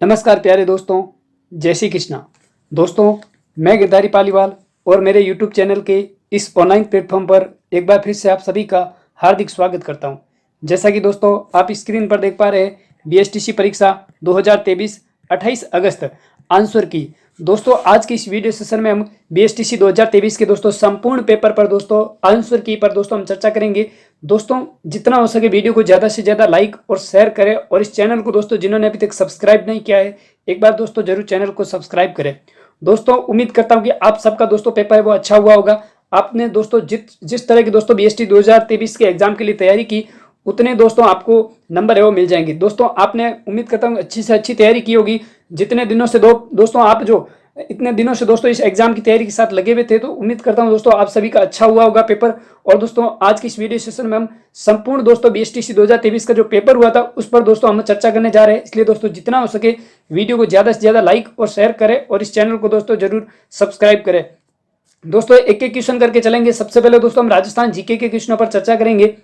नमस्कार प्यारे दोस्तों, जय श्री कृष्णा। दोस्तों, मैं गिरधारी पालीवाल और मेरे YouTube चैनल के इस ऑनलाइन प्लेटफॉर्म पर एक बार फिर से आप सभी का हार्दिक स्वागत करता हूं। जैसा कि दोस्तों आप स्क्रीन पर देख पा रहे हैं, BSTC परीक्षा 2023 28 अगस्त आंसर की। दोस्तों आज की इस वीडियो सेशन में हम BSTC 2023 के दोस्तों संपूर्ण पेपर पर दोस्तों आंसर की पर दोस्तों हम चर्चा करेंगे। दोस्तों जितना हो सके वीडियो को ज़्यादा से ज़्यादा लाइक और शेयर करें और इस चैनल को दोस्तों जिन्होंने अभी तक सब्सक्राइब नहीं किया है एक बार दोस्तों जरूर चैनल को सब्सक्राइब करें। दोस्तों उम्मीद करता हूँ कि आप सबका दोस्तों पेपर है वो अच्छा हुआ होगा। आपने दोस्तों जिस तरह की दोस्तों BST 2023 के एग्जाम के लिए तैयारी की उतने दोस्तों आपको नंबर है वो मिल जाएंगे। दोस्तों आपने उम्मीद करता हूँ अच्छी से अच्छी तैयारी की होगी। जितने दिनों से दोस्तों आप जो इतने दिनों से दोस्तों इस एग्जाम की तैयारी के साथ लगे हुए थे तो उम्मीद करता हूं दोस्तों आप सभी का अच्छा हुआ होगा पेपर। और दोस्तों आज की इस वीडियो सेशन में हम संपूर्ण दोस्तों BSTC 2023 का जो पेपर हुआ था उस पर दोस्तों हम चर्चा करने जा रहे हैं। इसलिए दोस्तों जितना हो सके वीडियो को ज्यादा से ज्यादा लाइक और शेयर करें और इस चैनल को दोस्तों जरूर सब्सक्राइब करें। दोस्तों एक एक क्वेश्चन करके चलेंगे। सबसे पहले दोस्तों हम राजस्थान जीके के क्वेश्चनों पर चर्चा करेंगे।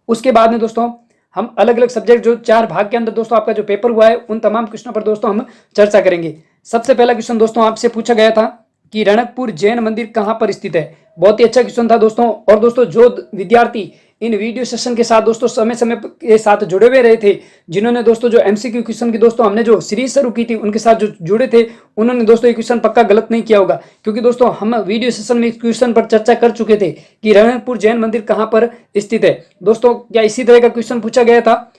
उसके बाद में दोस्तों हम अलग अलग सब्जेक्ट जो 4 भाग के अंदर दोस्तों आपका जो पेपर हुआ है उन तमाम क्वेश्चनों पर दोस्तों हम चर्चा करेंगे। सबसे पहला क्वेश्चन दोस्तों आपसे पूछा गया था कि रणकपुर जैन मंदिर कहां पर स्थित है। बहुत ही अच्छा क्वेश्चन था दोस्तों। और दोस्तों जो विद्यार्थी इन वीडियो सेशन के साथ दोस्तों समय समय के साथ जुड़े हुए रहे थे, जिन्होंने दोस्तों जो MCQ क्वेश्चन की दोस्तों हमने जो सीरीज शुरू की थी उनके साथ जो जुड़े थे उन्होंने दोस्तों ये क्वेश्चन पक्का गलत नहीं किया होगा। क्योंकि दोस्तों हम वीडियो सेशन में इस क्वेश्चन पर चर्चा कर चुके थे कि रणकपुर जैन मंदिर कहां पर स्थित है। दोस्तों क्या इसी तरह का क्वेश्चन पूछा गया था?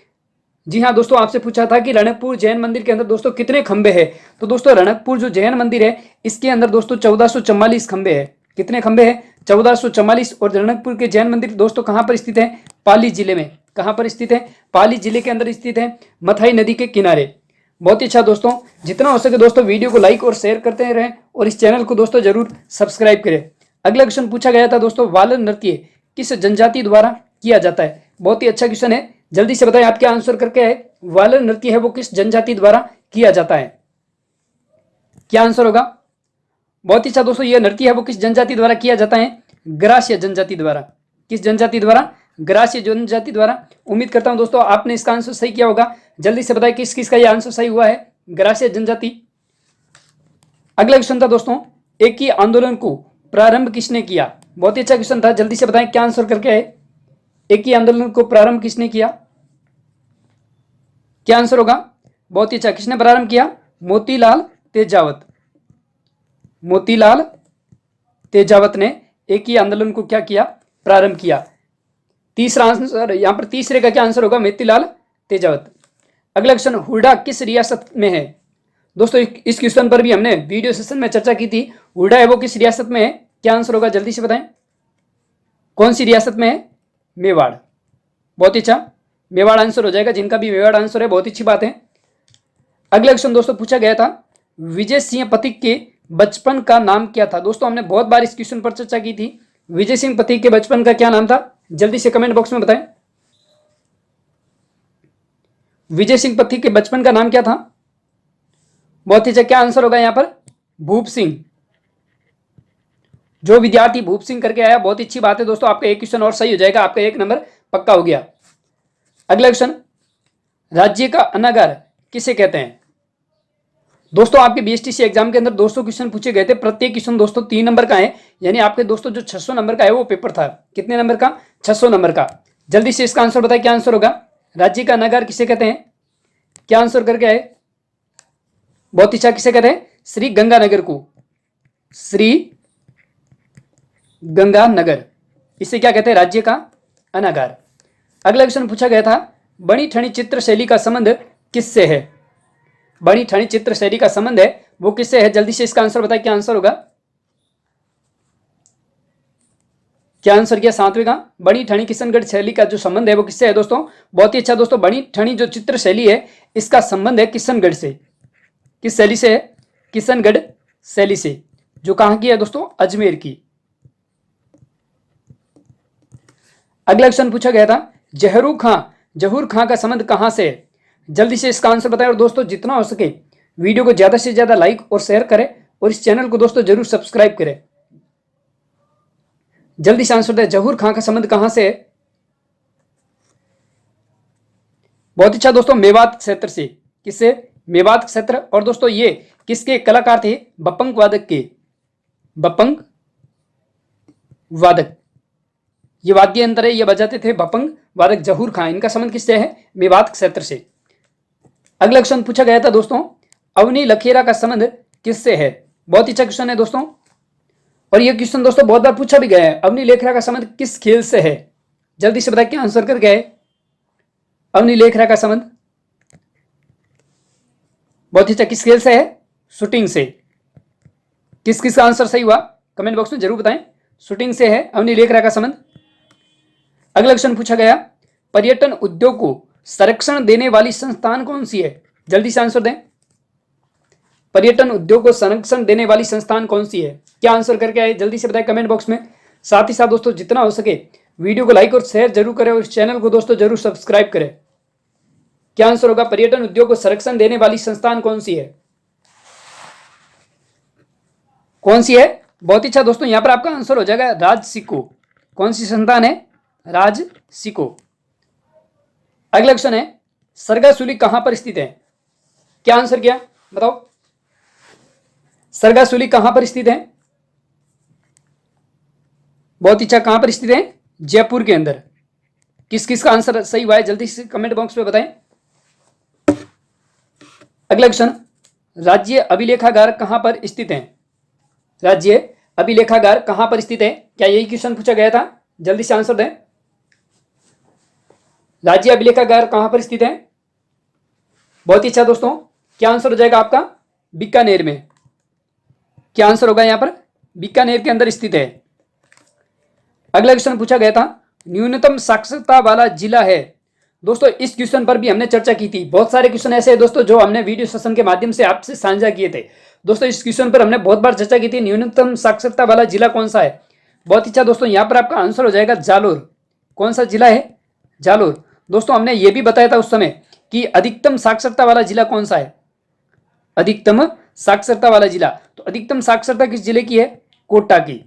जी हाँ दोस्तों, आपसे पूछा था कि रणकपुर जैन मंदिर के अंदर दोस्तों कितने खंबे हैं। तो दोस्तों रणकपुर जो जैन मंदिर है इसके अंदर दोस्तों 1444 खंबे हैं। कितने खंबे हैं? 1444। और रणकपुर के जैन मंदिर दोस्तों कहां पर स्थित है? पाली जिले में। कहां पर स्थित है? पाली जिले के अंदर स्थित है, मथाई नदी के किनारे। बहुत ही अच्छा दोस्तों, जितना हो सके दोस्तों वीडियो को लाइक और शेयर करते रहें और इस चैनल को दोस्तों जरूर सब्सक्राइब करें। अगला क्वेश्चन पूछा गया था दोस्तों, वालन नृत्य किस जनजाति द्वारा किया जाता है। बहुत ही अच्छा क्वेश्चन है, जल्दी से बताएं आप क्या आंसर करके है। वालन नृत्य है वो किस जनजाति द्वारा किया जाता है? क्या आंसर होगा? बहुत ही अच्छा दोस्तों, यह नृत्य है वो किस जनजाति द्वारा किया जाता है? ग्रास्य जनजाति द्वारा। किस जनजाति द्वारा? ग्रास्य जनजाति द्वारा। उम्मीद करता हूं दोस्तों आपने इसका आंसर सही किया होगा। जल्दी से बताएं किस किस का यह आंसर सही हुआ है? ग्रास्य जनजाति। अगला क्वेश्चन था दोस्तों, एक ही आंदोलन को प्रारंभ किसने किया। बहुत ही अच्छा क्वेश्चन था, जल्दी से बताएं क्या आंसर करके है। एक ही आंदोलन को प्रारंभ किसने किया? क्या आंसर होगा? बहुत ही अच्छा, किसने प्रारंभ किया? मोतीलाल तेजावत। मोतीलाल तेजावत ने एक ही आंदोलन को क्या किया? प्रारंभ किया। तीसरा आंसर यहां पर तीसरे का क्या आंसर होगा? मोतीलाल तेजावत। अगला क्वेश्चन, हुडा किस रियासत में है। दोस्तों इस क्वेश्चन पर भी हमने वीडियो सेशन में चर्चा की थी। हुडा है वो किस रियासत में है? क्या आंसर होगा? जल्दी से बताएं कौन सी रियासत में है? मेवाड़। बहुत ही अच्छा, मेवाड़ आंसर हो जाएगा। जिनका भी मेवाड़ आंसर है बहुत अच्छी बात है। अगला क्वेश्चन दोस्तों पूछा गया था, विजय सिंह पथिक के बचपन का नाम क्या था। दोस्तों हमने बहुत बार इस क्वेश्चन पर चर्चा की थी। विजय सिंह पथिक के बचपन का क्या नाम था? जल्दी से कमेंट बॉक्स में बताएं। विजय सिंह पथिक के बचपन का नाम क्या था? बहुत ही अच्छा, क्या आंसर होगा यहां पर? भूप सिंह। जो विद्यार्थी भूप सिंह करके आया बहुत अच्छी बात है दोस्तों, आपका एक क्वेश्चन और सही हो जाएगा, आपका 1 नंबर पक्का हो गया। अगला क्वेश्चन, राज्य का अनागार किसे कहते हैं। दोस्तों आपके BSTC एग्जाम के अंदर 200 क्वेश्चन पूछे गए थे। प्रत्येक क्वेश्चन दोस्तों 3 नंबर का है, यानी आपके दोस्तों जो 600 नंबर का है वो पेपर था। कितने नंबर का? 600 नंबर का। जल्दी से इसका आंसर बताएं, क्या आंसर होगा? राज्य का अनागार किसे कहते हैं? क्या आंसर करके आए? बहुत अच्छा, किसे कहते हैं? श्री गंगानगर को। श्री गंगानगर, इसे क्या कहते हैं? राज्य का अनागार। अगला क्वेश्चन पूछा गया था, बनी ठनी चित्र शैली का संबंध किससे है। बनी ठनी चित्र शैली का संबंध है वो किससे है? जल्दी से इसका आंसर बताएं, क्या आंसर होगा? क्या आंसर किया? 7वें का। बनी ठनी किशनगढ़ शैली का जो संबंध है वो किससे है दोस्तों? बहुत ही अच्छा दोस्तों, बनी ठनी जो चित्र शैली है इसका संबंध है किशनगढ़ से। किस शैली से है? किशनगढ़ शैली से, जो कहां की है दोस्तों? अजमेर की। अगला क्वेश्चन पूछा गया था, जहूर खां का संबंध कहां से है। जल्दी से इसका आंसर बताएं और दोस्तों जितना हो सके वीडियो को ज्यादा से ज्यादा लाइक और शेयर करें और इस चैनल को दोस्तों जरूर सब्सक्राइब करें। जल्दी से आंसर दें, जहूर खां का संबंध कहां से है? बहुत अच्छा दोस्तों, मेवात क्षेत्र से। किससे? मेवात क्षेत्र। और दोस्तों ये किसके कलाकार थे? बपंग वादक के, बपंग वादक। ये वाद्य यंत्र है, ये बजाते थे बपंग वादक जहूर खां। इनका संबंध किससे है? मेवात क्षेत्र से। अगला क्वेश्चन पूछा गया था दोस्तों, अवनी लखेरा का संबंध किससे है? बहुत ही अच्छा क्वेश्चन है दोस्तों, और ये क्वेश्चन दोस्तों बहुत बार पूछा भी गया है। अवनी लेखरा का संबंध किस खेल से है? जल्दी से बताइए, क्या आंसर कर गए? अवनी लेखरा का संबंध बहुत ही अच्छा किस खेल से है? शूटिंग से। किस किस का आंसर सही हुआ कमेंट बॉक्स में जरूर बताएं। शूटिंग से है अवनी लेखरा का संबंध। अगला क्वेश्चन पूछा गया, पर्यटन उद्योग को संरक्षण देने वाली संस्थान कौन सी है? जल्दी से आंसर दें। पर्यटन उद्योग को संरक्षण देने वाली संस्थान कौन सी है? क्या आंसर करके आए जल्दी से बताएं कमेंट बॉक्स में। साथ ही साथ दोस्तों जितना हो सके वीडियो को लाइक और शेयर जरूर करें, और इस चैनल को दोस्तों जरूर सब्सक्राइब करें। क्या आंसर होगा? पर्यटन उद्योग को संरक्षण देने वाली संस्थान कौन सी है? कौन सी है? बहुत ही अच्छा दोस्तों, यहां पर आपका आंसर हो जाएगा राजसिको। कौन सी संस्थान है? राजसिको। अगला क्वेश्चन है, सरगासुली कहां पर स्थित है? क्या आंसर किया बताओ? सरगासुली कहां पर स्थित है? बहुत अच्छा, कहां पर स्थित है? जयपुर के अंदर। किस किस का आंसर सही हुआ है जल्दी से कमेंट बॉक्स में बताएं। अगला क्वेश्चन, राज्य अभिलेखागार कहां पर स्थित है? राज्य अभिलेखागार कहां पर स्थित है? क्या यही क्वेश्चन पूछा गया था? जल्दी से आंसर दें। राज्य अभिलेखागार कहां पर स्थित है? बहुत ही अच्छा दोस्तों, क्या आंसर हो जाएगा आपका? बीकानेर में। क्या आंसर होगा यहां पर? बीकानेर के अंदर स्थित है। अगला क्वेश्चन पूछा गया था, न्यूनतम साक्षरता वाला जिला है। दोस्तों इस क्वेश्चन पर भी हमने चर्चा की थी। बहुत सारे क्वेश्चन ऐसे हैं दोस्तों जो हमने वीडियो सेशन के माध्यम से आपसे साझा किए थे। दोस्तों इस क्वेश्चन पर हमने बहुत बार चर्चा की थी, न्यूनतम साक्षरता वाला जिला कौन सा है? बहुत अच्छा दोस्तों, यहां पर आपका आंसर हो जाएगा जालोर। कौन सा जिला है? जालोर। दोस्तों हमने ये भी बताया था उस समय कि अधिकतम साक्षरता वाला जिला कौन सा है? अधिकतम साक्षरता वाला जिला, तो अधिकतम साक्षरता किस जिले की है? कोटा की।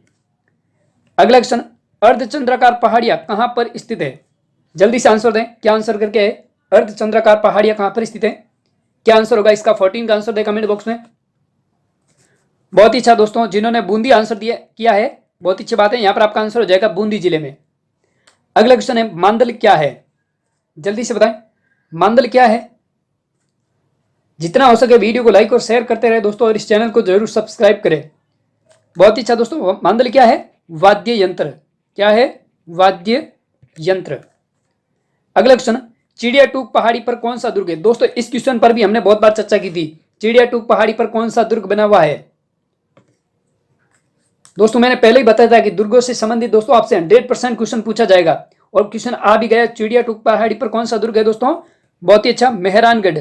अगला क्वेश्चन, अर्धचंद्राकार पहाड़ियां कहां पर स्थित है? जल्दी से आंसर दें। क्या आंसर करके है? अर्धचंद्राकार पहाड़ियां कहां पर स्थित है? क्या आंसर होगा इसका? 14 का आंसर दें कमेंट बॉक्स में। बहुत ही अच्छा दोस्तों, जिन्होंने बूंदी आंसर दिया किया है, बहुत अच्छी बात है। यहां पर आपका आंसर हो जाएगा बूंदी जिले में। अगला क्वेश्चन है, मांदल क्या है? जल्दी से बताएं, मांदल क्या है? जितना हो सके वीडियो को लाइक और शेयर करते रहे दोस्तों, और इस चैनल को जरूर सब्सक्राइब करें। बहुत ही अच्छा दोस्तों, मांदल क्या है? वाद्य यंत्र। क्या है? वाद्य यंत्र। अगला क्वेश्चन, चिड़िया टूक पहाड़ी पर कौन सा दुर्ग है? दोस्तों इस क्वेश्चन पर भी हमने बहुत बार चर्चा की थी। चिड़िया टूक पहाड़ी पर कौन सा दुर्ग बना हुआ है? दोस्तों मैंने पहले ही बताया था कि दुर्गों से संबंधित दोस्तों आपसे 100% क्वेश्चन पूछा जाएगा, और क्वेश्चन आ भी गया। चिड़िया टूक पहाड़ी पर कौन सा दुर्ग है दोस्तों? बहुत ही अच्छा, मेहरानगढ़।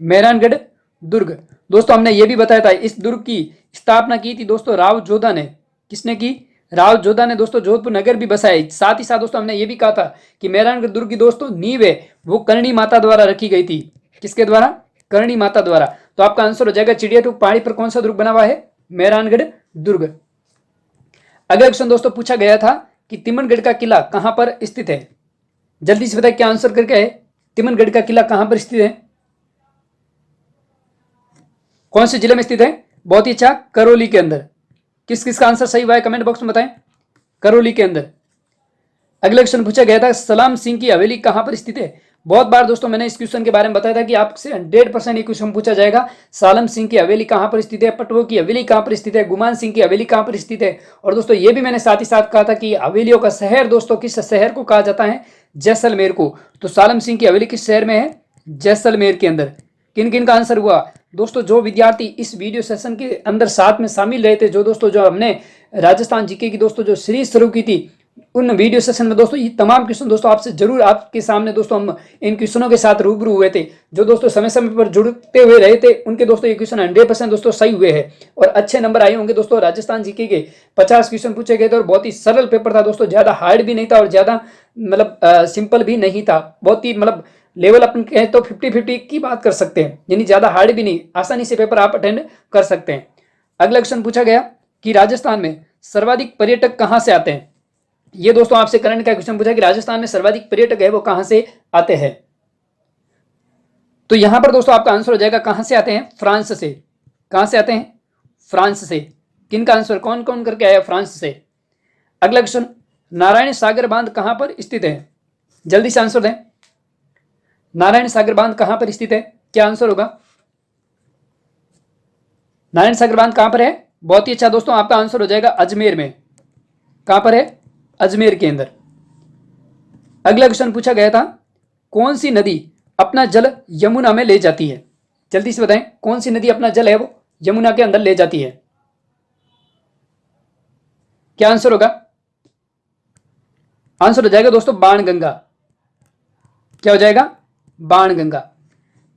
मेहरानगढ़ दुर्ग। दोस्तों हमने ये भी बताया था, इस दुर्ग की स्थापना की थी दोस्तों राव जोधा ने। किसने की? राव जोधा ने दोस्तों जोधपुर नगर भी बसाया। साथ ही साथ दोस्तों हमने ये भी कहा था कि मेहरानगढ़ दुर्ग की दोस्तों नींव है वो करणी माता द्वारा रखी गई थी। किसके द्वारा? करणी माता द्वारा। तो आपका आंसर हो जाएगा चिड़िया टूक पहाड़ी पर कौन सा दुर्ग बना हुआ है? मेहरानगढ़ दुर्ग। अगला क्वेश्चन दोस्तों पूछा गया था कि तिमनगढ़ का किला कहां पर स्थित है? जल्दी से बताए, क्या आंसर करके है? तिमनगढ़ का किला कहां पर स्थित है? कौन से जिले में स्थित है? बहुत ही अच्छा, करौली के अंदर। किस किस का आंसर सही हुआ है कमेंट बॉक्स में बताएं। करौली के अंदर। अगला क्वेश्चन पूछा गया था, सलाम सिंह की हवेली कहां पर स्थित है? बहुत बार दोस्तों मैंने इस क्वेश्चन के बारे में बताया था कि आपसे 100% ये क्वेश्चन पूछा जाएगा। सालम सिंह की हवेली कहां पर स्थित है? पटवो की हवेली कहां पर स्थित है? गुमान सिंह की हवेली कहां पर स्थित है? और दोस्तों ये भी मैंने साथ ही साथ कहा था कि हवेलियों का शहर दोस्तों किस शहर को कहा जाता है? जैसलमेर को। तो सालम सिंह की हवेली किस शहर में है? जैसलमेर के अंदर। किन किन का आंसर हुआ दोस्तों? जो विद्यार्थी इस वीडियो सेशन के अंदर साथ में शामिल रहे थे, जो दोस्तों जो हमने राजस्थान जीके की दोस्तों जो सीरीज शुरू की थी, उन वीडियो सेशन में दोस्तों ये तमाम क्वेश्चन दोस्तों आपसे जरूर आपके सामने दोस्तों हम इन क्वेश्चनों के साथ रूबरू हुए थे। जो दोस्तों समय समय पर जुड़ते हुए रहे थे उनके दोस्तों ये क्वेश्चन 100% दोस्तों सही हुए हैं, और अच्छे नंबर आए होंगे दोस्तों। राजस्थान जीके के 50 क्वेश्चन पूछे गए थे, और बहुत ही सरल पेपर था दोस्तों, ज्यादा हार्ड भी नहीं था और ज्यादा मतलब सिंपल भी नहीं था। बहुत ही मतलब लेवल अपन कहें तो 50-50 की बात कर सकते हैं, यानी ज्यादा हार्ड भी नहीं, आसानी से पेपर आप अटेंड कर सकते हैं। अगला क्वेश्चन पूछा गया कि राजस्थान में सर्वाधिक पर्यटक कहां से आते हैं? ये दोस्तों आपसे करंट का क्वेश्चन पूछा कि राजस्थान में सर्वाधिक पर्यटक है वो कहां से आते हैं? तो यहां पर दोस्तों आपका आंसर हो जाएगा, कहां से आते हैं? फ्रांस से। कहां से आते हैं? फ्रांस से। किन का आंसर? कौन कौन करके आया फ्रांस से? अगला क्वेश्चन, नारायण सागर बांध कहां पर स्थित है? जल्दी से आंसर दें। नारायण सागर बांध कहां पर स्थित है? क्या आंसर होगा? नारायण सागर बांध कहां पर है? बहुत ही अच्छा दोस्तों, आपका आंसर हो जाएगा अजमेर में। कहां पर है? अजमेर के अंदर। अगला क्वेश्चन पूछा गया था, कौन सी नदी अपना जल यमुना में ले जाती है? जल्दी से बताएं, कौन सी नदी अपना जल है वो यमुना के अंदर ले जाती है? क्या आंसर होगा? आंसर हो जाएगा दोस्तों बाणगंगा। क्या हो जाएगा? बाणगंगा।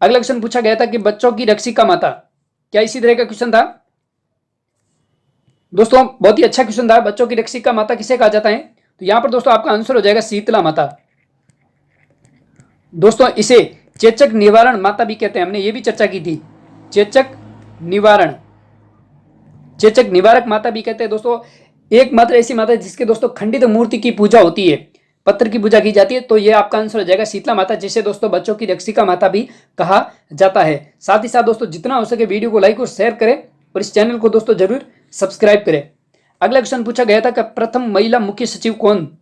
अगला क्वेश्चन पूछा गया था कि बच्चों की रक्षिका माता, क्या इसी तरह का क्वेश्चन था? दोस्तों बहुत ही अच्छा क्वेश्चन था, बच्चों की रक्षिका माता किसे कहा जाता है? तो यहां पर दोस्तों आपका आंसर हो जाएगा शीतला माता। दोस्तों इसे चेचक निवारण माता भी कहते हैं, हमने ये भी चर्चा की थी। चेचक निवारण, चेचक निवारक माता भी कहते हैं दोस्तों। एकमात्र ऐसी माता जिसके दोस्तों खंडित मूर्ति की पूजा होती है, पत्थर की पूजा की जाती है, तो ये आपका आंसर हो जाएगा शीतला माता, जिसे दोस्तों बच्चों की रक्षिका माता भी कहा जाता है। साथ ही साथ दोस्तों जितना हो सके वीडियो को लाइक और शेयर करें और इस चैनल को दोस्तों जरूर सब्सक्राइब करें। अगला क्वेश्चन पूछा गया था कि प्रथम महिला मुख्य सचिव कौन?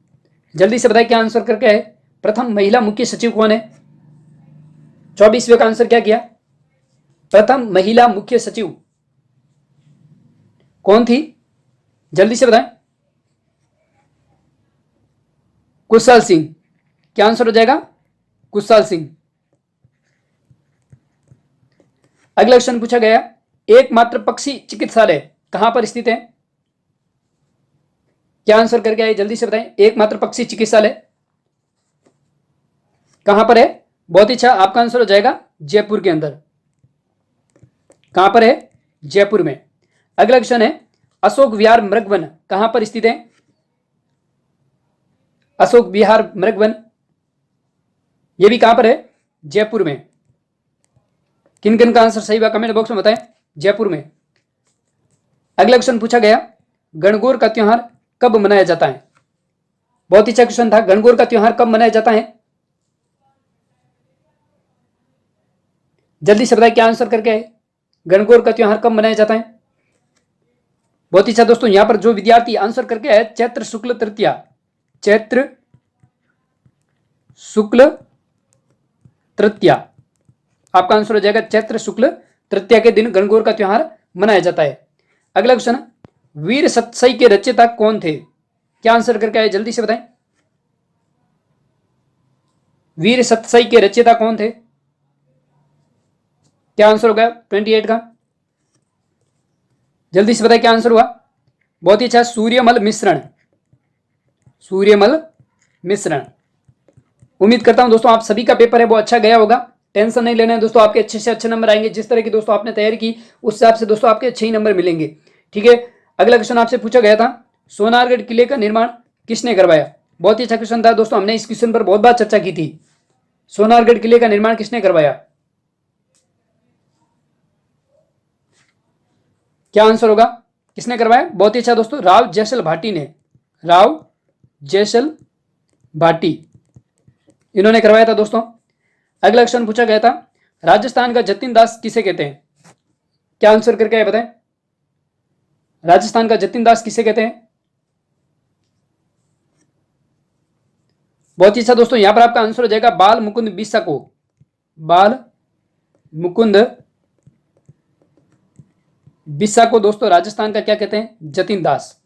जल्दी से बताएं क्या आंसर करके है? प्रथम महिला मुख्य सचिव कौन है? 24वें का आंसर क्या किया? प्रथम महिला मुख्य सचिव कौन थी? जल्दी से बताएं। कुशल सिंह। क्या आंसर हो जाएगा? कुशल सिंह। अगला क्वेश्चन पूछा गया, एकमात्र पक्षी चिकित्सालय कहां पर स्थित है? क्या आंसर करके आए? जल्दी से बताएं। एकमात्र पक्षी चिकित्सालय कहां पर है? बहुत ही अच्छा, आपका आंसर हो जाएगा जयपुर के अंदर। कहां पर है? जयपुर में। अगला क्वेश्चन है, अशोक विहार मृगवन कहां पर स्थित है? अशोक विहार मृगवन ये भी कहां पर है? जयपुर में। किन किन का आंसर सही हुआ कमेंट बॉक्स में बताएं। जयपुर में। अगला क्वेश्चन पूछा गया, गणगौर का त्योहार कब मनाया जाता है? बहुत ही अच्छा क्वेश्चन था, गणगौर का त्योहार कब मनाया जाता है? जल्दी से बताएं क्या आंसर करके है? गणगौर का त्योहार कब मनाया जाता है? बहुत ही अच्छा दोस्तों, यहां पर जो विद्यार्थी आंसर करके है चैत्र शुक्ल तृतीया, चैत्र शुक्ल तृतीया, आपका आंसर हो जाएगा चैत्र शुक्ल तृतीया के दिन गणगौर का त्योहार मनाया जाता है। अगला क्वेश्चन, वीर सतसई के रचयिता कौन थे? क्या आंसर करके आए? जल्दी से बताएं। वीर सतसई के रचयिता कौन थे? क्या आंसर होगा 28 का? जल्दी से बताएं क्या आंसर हुआ? बहुत ही अच्छा, सूर्यमल मिश्रण। सूर्यमल मिश्रण। उम्मीद करता हूं दोस्तों आप सभी का पेपर है वो अच्छा गया होगा। टेंशन नहीं लेना है दोस्तों, आपके अच्छे से अच्छे नंबर आएंगे। जिस तरह की दोस्तों आपने तैयारी की उस हिसाब से दोस्तों आपके अच्छे ही नंबर मिलेंगे। ठीक है, अगला क्वेश्चन आपसे पूछा गया था, सोनारगढ़ किले का निर्माण किसने करवाया? बहुत ही अच्छा क्वेश्चन था दोस्तों, हमने इस क्वेश्चन पर बहुत बार चर्चा की थी। सोनारगढ़ किले का निर्माण किसने करवाया? क्या आंसर होगा? किसने करवाया? बहुत ही अच्छा दोस्तों, राव जैसल भाटी ने। राव जैसल भाटी इन्होंने करवाया था दोस्तों। अगला क्वेश्चन पूछा गया था, राजस्थान का जतिन दास किसे कहते हैं? क्या आंसर करके आए बताएं। राजस्थान का जतिन दास किसे कहते हैं? बहुत ही अच्छा दोस्तों, यहां पर आपका आंसर हो जाएगा बाल मुकुंद बिस्सा को। बाल मुकुंद बिस्सा को दोस्तों राजस्थान का क्या कहते हैं? जतिन दास।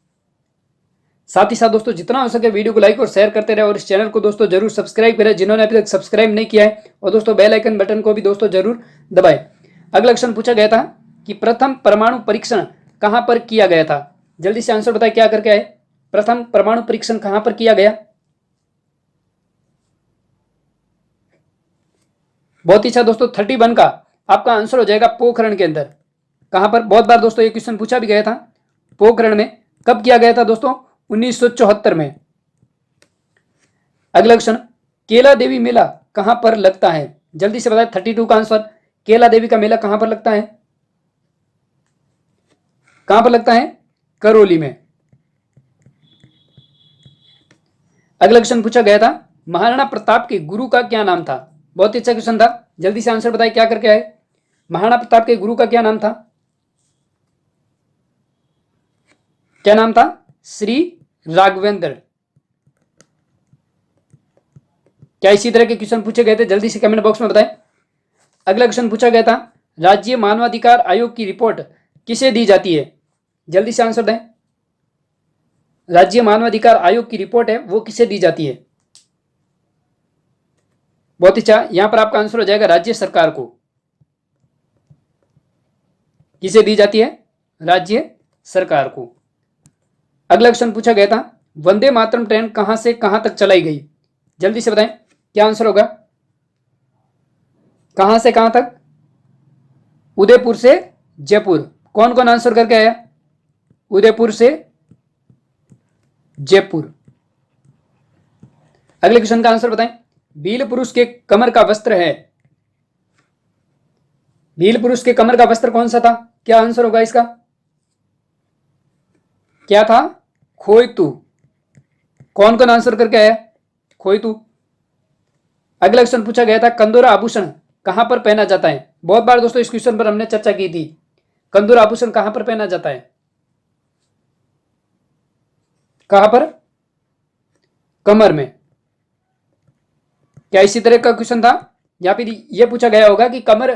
साथ ही साथ दोस्तों जितना हो सके वीडियो को लाइक और शेयर करते रहे और इस चैनल को दोस्तों जरूर सब्सक्राइब करें जिन्होंने अभी तक सब्सक्राइब नहीं किया है, और दोस्तों बेल आइकन बटन को भी दोस्तों जरूर दबाएं। अगला क्वेश्चन पूछा गया था कि प्रथम परमाणु परीक्षण कहां पर किया गया था? जल्दी से आंसर बताएं क्या करके आए। प्रथम परमाणु परीक्षण कहां पर किया गया? बहुत ही अच्छा दोस्तों, 31 का आपका आंसर हो जाएगा पोखरण के अंदर। कहां पर? बहुत बार दोस्तों ये क्वेश्चन पूछा भी गया था। पोखरण में। कब किया गया था दोस्तों? 1974 में। अगला क्वेश्चन, केला देवी मेला कहां पर लगता है? जल्दी से बताएं 32 का आंसर। केला देवी का मेला कहां पर लगता है? कहां पर लगता है? करौली में। अगला क्वेश्चन पूछा गया था, महाराणा प्रताप के गुरु का क्या नाम था? बहुत ही अच्छा क्वेश्चन था। जल्दी से आंसर बताएं क्या करके आए। महाराणा प्रताप के गुरु का क्या नाम था? क्या नाम था? श्री राघवेंद्र। क्या इसी तरह के क्वेश्चन पूछे गए थे? जल्दी से कमेंट बॉक्स में बताएं। अगला क्वेश्चन पूछा गया था, राज्य मानवाधिकार आयोग की रिपोर्ट किसे दी जाती है? जल्दी से आंसर दें। राज्य मानवाधिकार आयोग की रिपोर्ट है वो किसे दी जाती है? बहुत ही अच्छा, यहां पर आपका आंसर हो जाएगा राज्य सरकार को। किसे दी जाती है? राज्य सरकार को। अगला क्वेश्चन पूछा गया था, वंदे मातरम ट्रेन कहां से कहां तक चलाई गई? जल्दी से बताएं क्या आंसर होगा। कहां से कहां तक? उदयपुर से जयपुर। कौन कौन आंसर करके आया? उदयपुर से जयपुर। अगले क्वेश्चन का आंसर बताएं। भील पुरुष के कमर का वस्त्र है। भील पुरुष के कमर का वस्त्र कौन सा था? क्या आंसर होगा इसका? क्या था? खोइतू। कौन कौन आंसर करके आया? खोइतू। अगला क्वेश्चन पूछा गया था, कंदोरा आभूषण कहां पर पहना जाता है? बहुत बार दोस्तों इस क्वेश्चन पर हमने चर्चा की थी। कंदोरा आभूषण कहां पर पहना जाता है? कहां पर? कमर में। क्या इसी तरह का क्वेश्चन था या फिर यह पूछा गया होगा कि कमर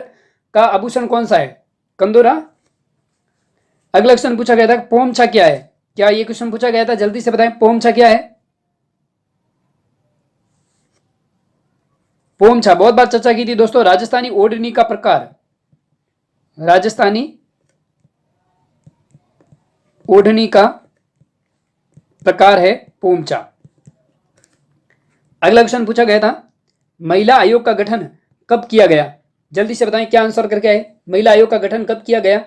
का आभूषण कौन सा है? कंदोरा। अगला क्वेश्चन पूछा गया था, पोमछा क्या है? क्या यह क्वेश्चन पूछा गया था? जल्दी से बताएं पोमछा क्या है? पोमछा बहुत बार चर्चा की थी दोस्तों, राजस्थानी ओढ़नी का प्रकार। राजस्थानी ओढ़नी का प्रकार है पोमछा। अगला क्वेश्चन पूछा गया था, महिला आयोग का गठन कब किया गया? जल्दी से बताएं क्या आंसर करके आए। महिला आयोग का गठन कब किया गया?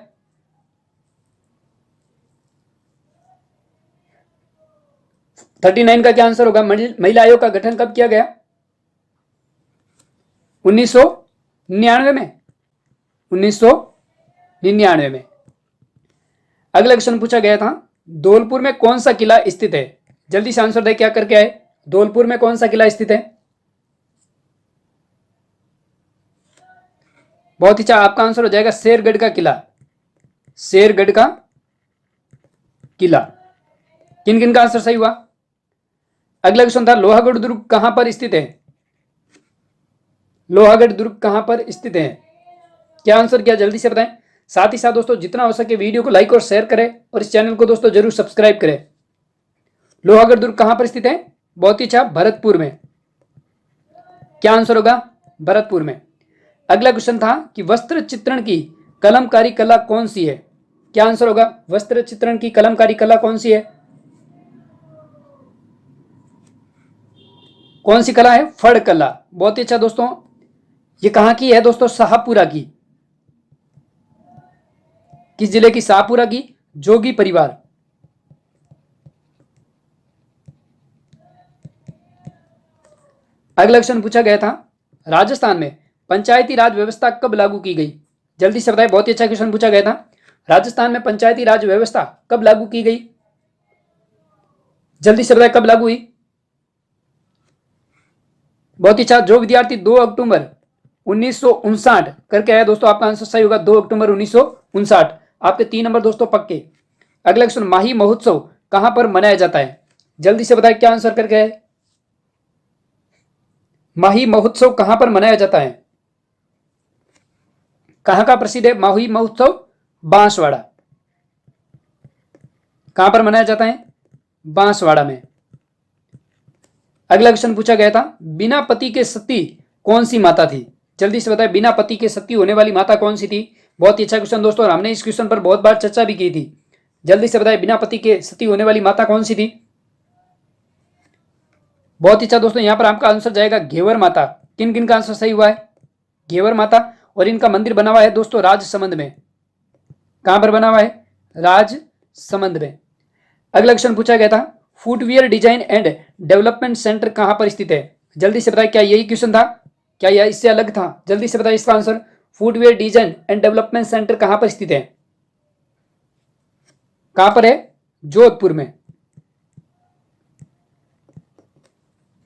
39 का क्या आंसर होगा? महिला आयोग का गठन कब किया गया? 1999 में। 1999 में। अगला क्वेश्चन पूछा गया था, धौलपुर में कौन सा किला स्थित है? जल्दी से आंसर दे क्या करके आए। धौलपुर में कौन सा किला स्थित है? बहुत ही अच्छा, आपका आंसर हो जाएगा शेरगढ़ का किला। शेरगढ़ का किला। किन किन का आंसर सही हुआ? अगला क्वेश्चन था, लोहागढ़ दुर्ग कहां पर स्थित है? लोहागढ़ दुर्ग कहां पर स्थित है? क्या आंसर किया? जल्दी से बताएं। साथ ही साथ दोस्तों जितना हो सके वीडियो को लाइक और शेयर करें और इस चैनल को दोस्तों जरूर सब्सक्राइब करें। लोहागढ़ दुर्ग कहां पर स्थित है? बहुत ही अच्छा, भरतपुर में। क्या आंसर होगा? भरतपुर में। अगला क्वेश्चन था कि वस्त्र चित्रण की कलमकारी कला कौन सी है? क्या आंसर होगा? वस्त्र चित्रण की कलमकारी कला कौन सी है? कौन सी कला है? फड़ कला। बहुत ही अच्छा दोस्तों, ये कहां की है दोस्तों? शाहपुरा की। किस जिले की? शाहपुरा की। जोगी परिवार। अगला क्वेश्चन पूछा गया था, राजस्थान में पंचायती राज व्यवस्था कब लागू की गई? जल्दी से बताएं। बहुत ही अच्छा क्वेश्चन पूछा गया था, राजस्थान में पंचायती राज व्यवस्था कब लागू की गई? जल्दी से बताएं कब लागू हुई? बहुत ही अच्छा, जो विद्यार्थी 2 अक्टूबर 1959 करके आया दोस्तों, आपका आंसर सही होगा 2 अक्टूबर 1959। आपके 3 नंबर दोस्तों पक्के। अगला क्वेश्चन, माही महोत्सव कहां पर मनाया जाता है? जल्दी से बताएं क्या आंसर करके आए। माही महोत्सव कहां पर मनाया जाता है? कहां का प्रसिद्ध है माही महोत्सव? बांसवाड़ा। कहां पर मनाया जाता है? बांसवाड़ा में। अगला क्वेश्चन पूछा गया था, बिना पति के सती कौन सी माता थी? जल्दी से बताएं बिना पति के सती होने वाली माता कौन सी थी? बहुत ही अच्छा क्वेश्चन दोस्तों, और हमने इस क्वेश्चन पर बहुत बार चर्चा भी की थी। जल्दी से बताएं बिना पति के सती होने वाली माता कौन सी थी? बहुत ही अच्छा दोस्तों, यहां पर आपका आंसर जाएगा घेवर माता। किन किन का आंसर सही हुआ है? घेवर माता। और इनका मंदिर बना हुआ है दोस्तों राजसमंद में। कहां पर बना हुआ है? राजसमंद में। अगला क्वेश्चन पूछा गया था, footwear design and development centre कहां पर स्थित है? जल्दी से बताएं क्या यही क्वेश्चन था? क्या यह इससे अलग था? जल्दी से बताएं इसका answer. Footwear design and development centre कहां पर स्थित है? कहां पर है? जोधपुर में।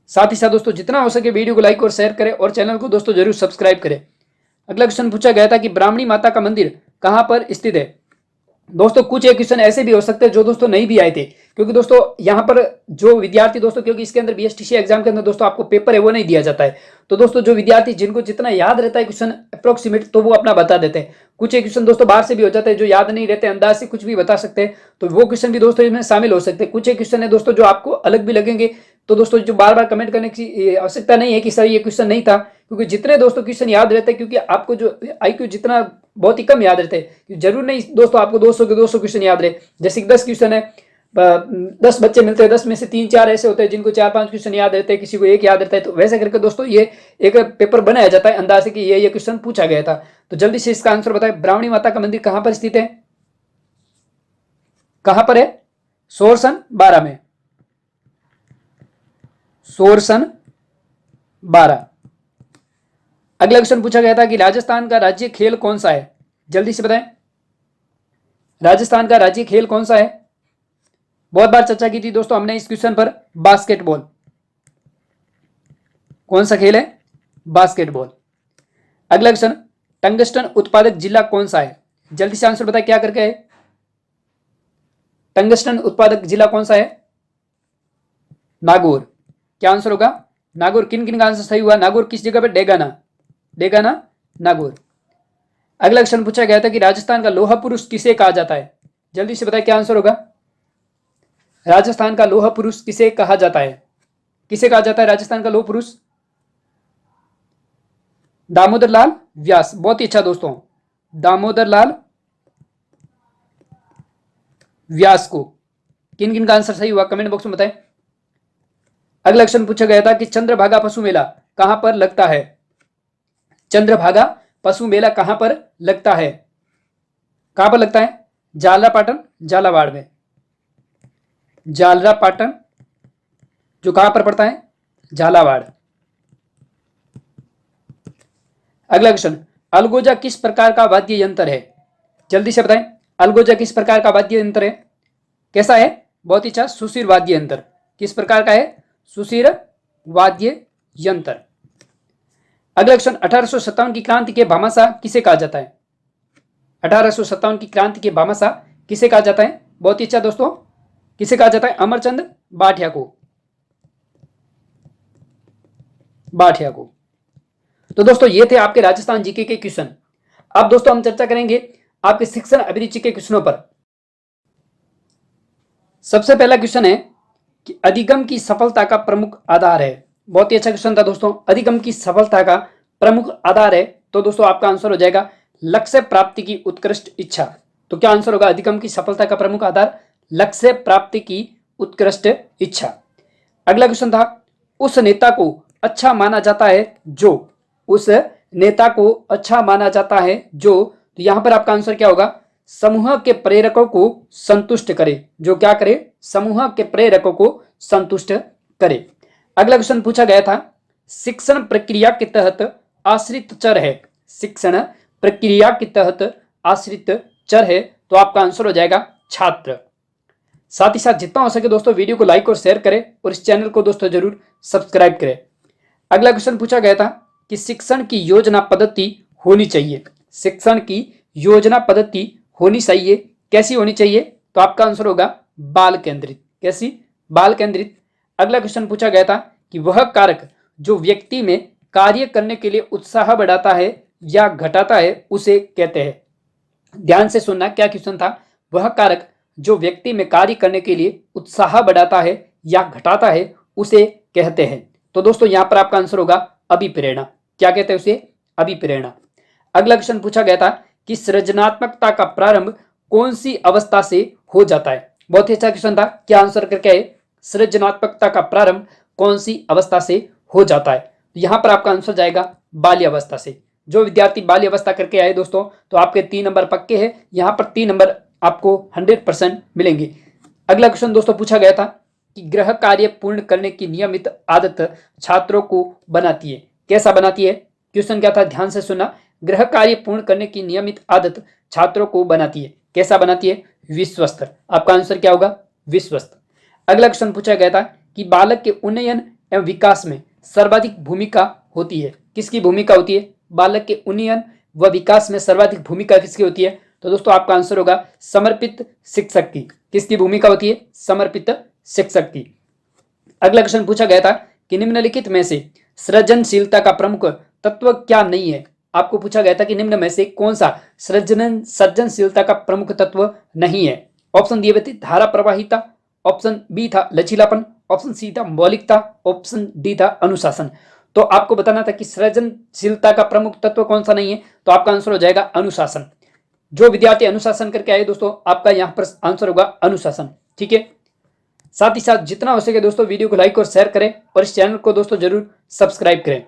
साथ ही साथ दोस्तों जितना हो सके वीडियो को लाइक और शेयर करें और चैनल को दोस्तों जरूर सब्सक्राइब करें। अगला क्वेश्चन पूछा गया था कि ब्राह्मणी माता का मंदिर कहां पर स्थित है। दोस्तों कुछ एक क्वेश्चन ऐसे भी हो सकते हैं जो दोस्तों नहीं भी आए थे, क्योंकि दोस्तों यहाँ पर जो विद्यार्थी दोस्तों, क्योंकि इसके अंदर बीएसटीसी एग्जाम के अंदर दोस्तों आपको पेपर है वो नहीं दिया जाता है, तो दोस्तों जो विद्यार्थी जिनको जितना याद रहता है क्वेश्चन अप्रोक्सीमेट, तो वो अपना बता देते हैं। कुछ एक क्वेश्चन दोस्तों बाहर से भी हो जाते हैं जो याद नहीं रहते, अंदाज से कुछ भी बता सकते हैं, तो वो क्वेश्चन भी दोस्तों इसमें शामिल हो सकते हैं। कुछ एक क्वेश्चन है दोस्तों जो आपको अलग भी लगेंगे, तो दोस्तों जो बार बार कमेंट करने की आवश्यकता नहीं है कि सर ये क्वेश्चन नहीं था, क्योंकि जितने दोस्तों क्वेश्चन याद रहते हैं, क्योंकि आपको जो आईक्यू जितना बहुत ही कम याद रहते हैं, जरूर नहीं दोस्तों आपको 200 के 200 क्वेश्चन याद रहे। जैसे 10 क्वेश्चन है, 10 बच्चे मिलते हैं, 10 में से 3-4 ऐसे होते हैं जिनको 4-5 क्वेश्चन याद रहते हैं, किसी को एक याद रहता है, तो वैसे करके दोस्तों ये एक पेपर बनाया जाता है अंदाज से कि ये क्वेश्चन पूछा गया था। तो जल्दी से इसका आंसर बताएं, ब्राह्मणी माता का मंदिर कहां पर स्थित है, कहां पर है, सोरसन 12 में, सोरसन 12। अगला क्वेश्चन पूछा गया था कि राजस्थान का राज्य खेल कौन सा है, जल्दी से बताएं, राजस्थान का राज्य खेल कौन सा है। बहुत बार चर्चा की थी दोस्तों हमने इस क्वेश्चन पर, बास्केटबॉल। कौन सा खेल है, बास्केटबॉल। अगला क्वेश्चन, टंगस्टन उत्पादक जिला कौन सा है, जल्दी से आंसर बताएं क्या करके है, टंगस्टन उत्पादक जिला कौन सा है, नागौर। क्या आंसर होगा, नागौर। किन किन का आंसर सही हुआ, नागौर किस जगह पे, डेगाना, डेगाना नागौर। अगला क्वेश्चन पूछा गया था कि राजस्थान का लोहा पुरुष किसे कहा जाता है, जल्दी से बताएं क्या आंसर होगा, राजस्थान का लोहा पुरुष किसे कहा जाता है, किसे कहा जाता है राजस्थान का लोहा पुरुष, दामोदर लाल व्यास। बहुत ही अच्छा दोस्तों, दामोदर लाल व्यास को। किन किन का आंसर सही हुआ कमेंट बॉक्स में बताएं। अगला क्वेश्चन पूछा गया था कि चंद्रभागा पशु मेला कहां पर लगता है, चंद्रभागा पशु मेला कहां पर लगता है, कहां पर लगता है, झालरापाटन झालावाड़ में, झालरापाटन जो कहां पर पड़ता है, झालावाड़। अगला क्वेश्चन, अलगोजा किस प्रकार का वाद्य यंत्र है, जल्दी से बताएं, अलगोजा किस प्रकार का वाद्य यंत्र है, कैसा है, बहुत ही अच्छा, सुशीर वाद्य यंत्र। किस प्रकार का है, सुशीर वाद्य यंत्र। अगला क्वेश्चन, 1857 की क्रांति के भामाशाह किसे कहा जाता है, 1857 की क्रांति के भामाशाह किसे कहा जाता है, बहुत ही अच्छा दोस्तों, किसे कहा जाता है, अमरचंद बाठिया को, बाठिया को। तो दोस्तों ये थे आपके राजस्थान जीके के क्वेश्चन। अब दोस्तों हम चर्चा करेंगे आपके शिक्षण अभिरुचि के क्वेश्चनों पर। सबसे पहला क्वेश्चन है कि अधिगम की सफलता का प्रमुख आधार है। बहुत ही अच्छा क्वेश्चन था दोस्तों, अधिगम की सफलता का प्रमुख आधार है, तो दोस्तों आपका आंसर हो जाएगा लक्ष्य प्राप्ति की उत्कृष्ट इच्छा। तो क्या आंसर होगा, अधिगम की सफलता का प्रमुख आधार लक्ष्य प्राप्ति की उत्कृष्ट इच्छा। अगला क्वेश्चन था, उस नेता को अच्छा माना जाता है जो, उस नेता को अच्छा माना जाता है जो, तो यहां पर आपका आंसर क्या होगा, समूह के प्रेरकों को संतुष्ट करे, जो क्या करे, समूह के प्रेरकों को संतुष्ट करे। अगला क्वेश्चन पूछा गया था, शिक्षण प्रक्रिया के तहत आश्रित चर है, शिक्षण प्रक्रिया के तहत आश्रित चर है, तो आपका आंसर हो जाएगा छात्र। साथ ही साथ जितना हो सके दोस्तों वीडियो को लाइक और शेयर करें और इस चैनल को दोस्तों जरूर सब्सक्राइब करें। अगला क्वेश्चन पूछा गया था कि शिक्षण की योजना पद्धति होनी चाहिए, शिक्षण की योजना पद्धति होनी चाहिए, कैसी होनी चाहिए, तो आपका आंसर होगा बाल केंद्रित, कैसी, बाल केंद्रित। अगला क्वेश्चन पूछा गया था कि वह कारक जो व्यक्ति में कार्य करने के लिए उत्साह बढ़ाता है या घटाता है उसे कहते हैं, ध्यान से सुनना क्या क्वेश्चन था, वह कारक जो व्यक्ति में कार्य करने के लिए उत्साह बढ़ाता है या घटाता है उसे कहते हैं, तो दोस्तों यहां पर आपका आंसर होगा अभिप्रेरणा। क्या कहते हैं उसे, अभिप्रेरणा। अगला क्वेश्चन पूछा गया था कि सृजनात्मकता का प्रारंभ कौन सी अवस्था से हो जाता है, बहुत ही अच्छा क्वेश्चन था, क्या आंसर करके है, सृजनात्मकता का प्रारंभ कौन सी अवस्था से हो जाता है, यहां पर आपका आंसर जाएगा बाल्यावस्था से। जो विद्यार्थी बाल्यावस्था करके आए दोस्तों तो आपके 3 नंबर पक्के हैं, यहां पर 3 नंबर आपको 100% मिलेंगे। अगला क्वेश्चन दोस्तों पूछा गया था कि गृह कार्य पूर्ण करने की नियमित आदत छात्रों को बनाती है, कैसा बनाती है, क्वेश्चन क्या था, ध्यान से सुनना, गृह कार्य पूर्ण करने की नियमित आदत छात्रों को बनाती है, कैसा बनाती है, विश्वस्त। आपका आंसर क्या होगा, विश्वस्त। अगला क्वेश्चन पूछा गया था कि बालक के उन्नयन एवं विकास में सर्वाधिक भूमिका होती है, किसकी भूमिका होती है, बालक के उन्नयन व विकास में सर्वाधिक भूमिका किसकी होती है? तो दोस्तों आपका आंसर होगा समर्पित शिक्षक की। किसकी भूमिका होती है? समर्पित शिक्षक की। अगला क्वेश्चन पूछा गया था कि निम्नलिखित में से सृजनशीलता का प्रमुख तत्व क्या नहीं है? आपको पूछा गया था कि निम्न में से कौन सा सृजनशीलता का प्रमुख तत्व नहीं है? ऑप्शन दिए हुए थे धारा प्रवाहिता, ऑप्शन बी था लचीलापन, ऑप्शन सी था मौलिकता, ऑप्शन डी था अनुशासन। तो आपको बताना था कि सृजनशीलता का प्रमुख तत्व कौन सा नहीं है, तो आपका आंसर हो जाएगा अनुशासन। जो विद्यार्थी अनुशासन करके आए दोस्तों, आपका यहाँ पर आंसर होगा अनुशासन। ठीक है, साथ ही साथ जितना हो सके दोस्तों वीडियो को लाइक और शेयर करें और इस चैनल को दोस्तों जरूर सब्सक्राइब करें।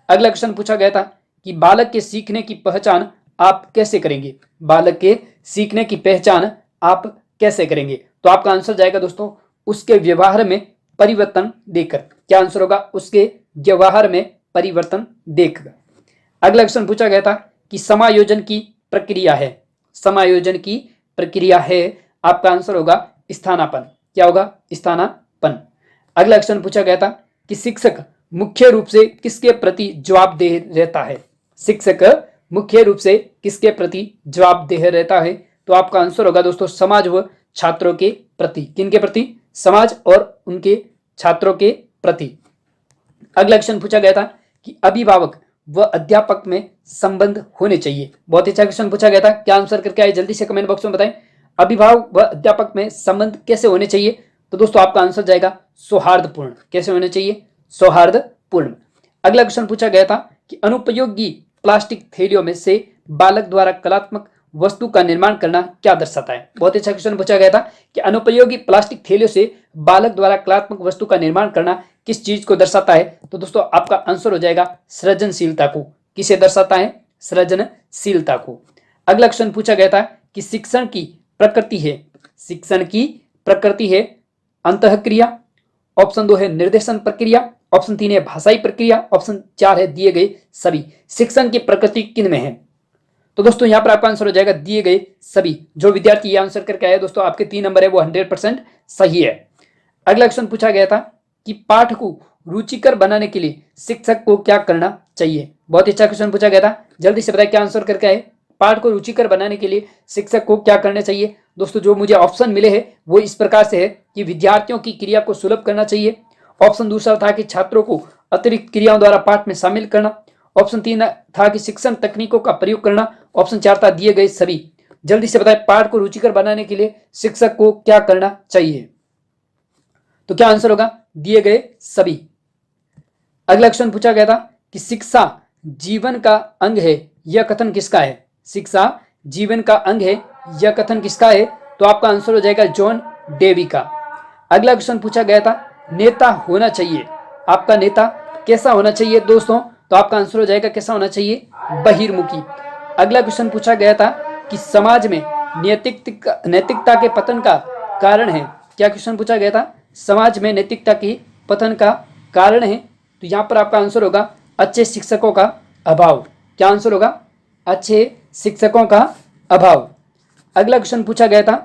अगला क्वेश्चन पूछा गया था कि बालक के सीखने की पहचान आप कैसे करेंगे? बालक के सीखने की पहचान आप कैसे करेंगे? तो आपका आंसर जाएगा दोस्तों उसके व्यवहार में परिवर्तन देकर। क्या आंसर होगा? उसके व्यवहार में परिवर्तन देखकर। अगला क्वेश्चन पूछा गया था कि समायोजन की प्रक्रिया है। समायोजन की प्रक्रिया है, आपका आंसर होगा स्थानापन्न। क्या होगा? स्थानापन्न। अगला क्वेश्चन पूछा गया था कि शिक्षक मुख्य रूप से किसके प्रति जवाबदेह रहता है? शिक्षक मुख्य रूप से किसके प्रति जवाबदेह रहता है? तो आपका आंसर होगा दोस्तों समाज व छात्रों के प्रति। किनके प्रति? समाज और उनके छात्रों के प्रति। अगला क्वेश्चन पूछा गया था कि अभिभावक व अध्यापक में संबंध होने चाहिए। बहुत अच्छा क्वेश्चन पूछा गया था। क्या आंसर करके आए जल्दी से कमेंट बॉक्स में बताएं। अभिभावक व अध्यापक में संबंध कैसे होने चाहिए? तो दोस्तों आपका आंसर जाएगा सौहार्दपूर्ण। कैसे होने चाहिए? सौहार्दपूर्ण। अगला क्वेश्चन पूछा गया था कि अनुपयोगी प्लास्टिक थैलियों में से बालक द्वारा कलात्मक वस्तु का निर्माण करना क्या दर्शाता है? बहुत अच्छा क्वेश्चन पूछा गया था कि अनुपयोगी प्लास्टिक थैलियों से बालक द्वारा कलात्मक वस्तु का निर्माण करना किस चीज को दर्शाता है? तो दोस्तों आपका आंसर हो जाएगा सृजनशीलता को। किसे दर्शाता है? सृजनशीलता को। अगला क्वेश्चन पूछा गया था कि शिक्षण की प्रकृति है। शिक्षण की प्रकृति है अंतःक्रिया, ऑप्शन 2 है निर्देशन प्रक्रिया, ऑप्शन 3 है भाषाई प्रक्रिया, ऑप्शन 4 है दिए गए सभी। शिक्षण की प्रकृति किन में है? तो दोस्तों यहाँ पर आपका आंसर हो जाएगा दिए गए सभी। जो विद्यार्थी ये आंसर करके आया दोस्तों, आपके 3 नंबर है वो 100% सही है। अगला क्वेश्चन पूछा गया था कि पाठ को रुचिकर बनाने के लिए शिक्षक को क्या करना चाहिए? बहुत अच्छा क्वेश्चन पूछा गया था। जल्दी से बताएं क्या आंसर करके आए। पाठ को रुचिकर बनाने के लिए शिक्षक को क्या करना चाहिए? दोस्तों जो मुझे ऑप्शन मिले हैं वो इस प्रकार से है कि विद्यार्थियों की क्रिया को सुलभ करना चाहिए, ऑप्शन दूसरा था कि छात्रों को अतिरिक्त क्रियाओं द्वारा पाठ में शामिल करना, ऑप्शन 3 था कि शिक्षण तकनीकों का प्रयोग करना, ऑप्शन 4 था दिए गए सभी। जल्दी से बताएं पाठ को रुचिकर बनाने के लिए शिक्षक को क्या करना चाहिए? तो क्या आंसर होगा? दिए गए सभी। अगला क्वेश्चन पूछा गया था कि शिक्षा जीवन का अंग है, यह कथन किसका है? शिक्षा जीवन का अंग है, यह कथन किसका है? तो आपका आंसर हो जाएगा जॉन डेवी का। अगला क्वेश्चन पूछा गया था नेता होना चाहिए, आपका नेता कैसा होना चाहिए दोस्तों? तो आपका आंसर हो जाएगा कैसा होना चाहिए? बहिर्मुखी। अगला क्वेश्चन पूछा गया था कि समाज में नैतिकता के पतन का कारण है। क्या क्वेश्चन पूछा गया था? समाज में नैतिकता की पतन का कारण है। तो यहाँ पर आपका आंसर होगा अच्छे शिक्षकों का अभाव। क्या आंसर होगा? अच्छे शिक्षकों का अभाव। अगला क्वेश्चन पूछा गया था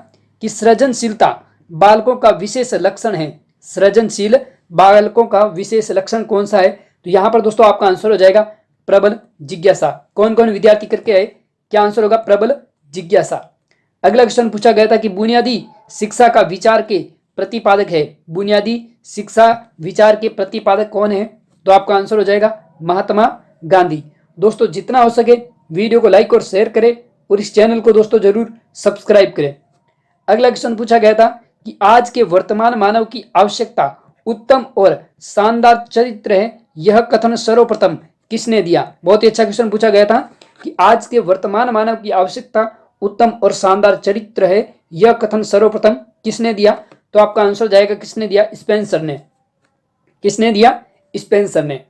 कि सृजनशीलता बालकों का विशेष लक्षण है। सृजनशील बालकों का विशेष लक्षण कौन सा है? तो यहाँ पर दोस्तों आपका आंसर हो जाएगा प्रबल जिज्ञासा। कौन कौन विद्यार्थी करके आए? क्या आंसर होगा? प्रबल जिज्ञासा। अगला क्वेश्चन पूछा गया था कि बुनियादी शिक्षा का विचार के प्रतिपादक है। बुनियादी शिक्षा विचार के प्रतिपादक कौन है? तो आपका आंसर हो जाएगा महात्मा गांधी। दोस्तों जितना हो सके वीडियो को लाइक और शेयर करें और इस चैनल को दोस्तों जरूर सब्सक्राइब करें। अगला क्वेश्चन पूछा गया था कि आज के वर्तमान मानव की आवश्यकता उत्तम और शानदार चरित्र है, यह कथन सर्वप्रथम किसने दिया? बहुत ही अच्छा क्वेश्चन पूछा गया था कि आज के वर्तमान मानव की आवश्यकता उत्तम और शानदार चरित्र है, यह कथन सर्वप्रथम किसने दिया? तो आपका आंसर जाएगा किसने दिया? स्पेंसर ने। किसने दिया? स्पेंसर ने।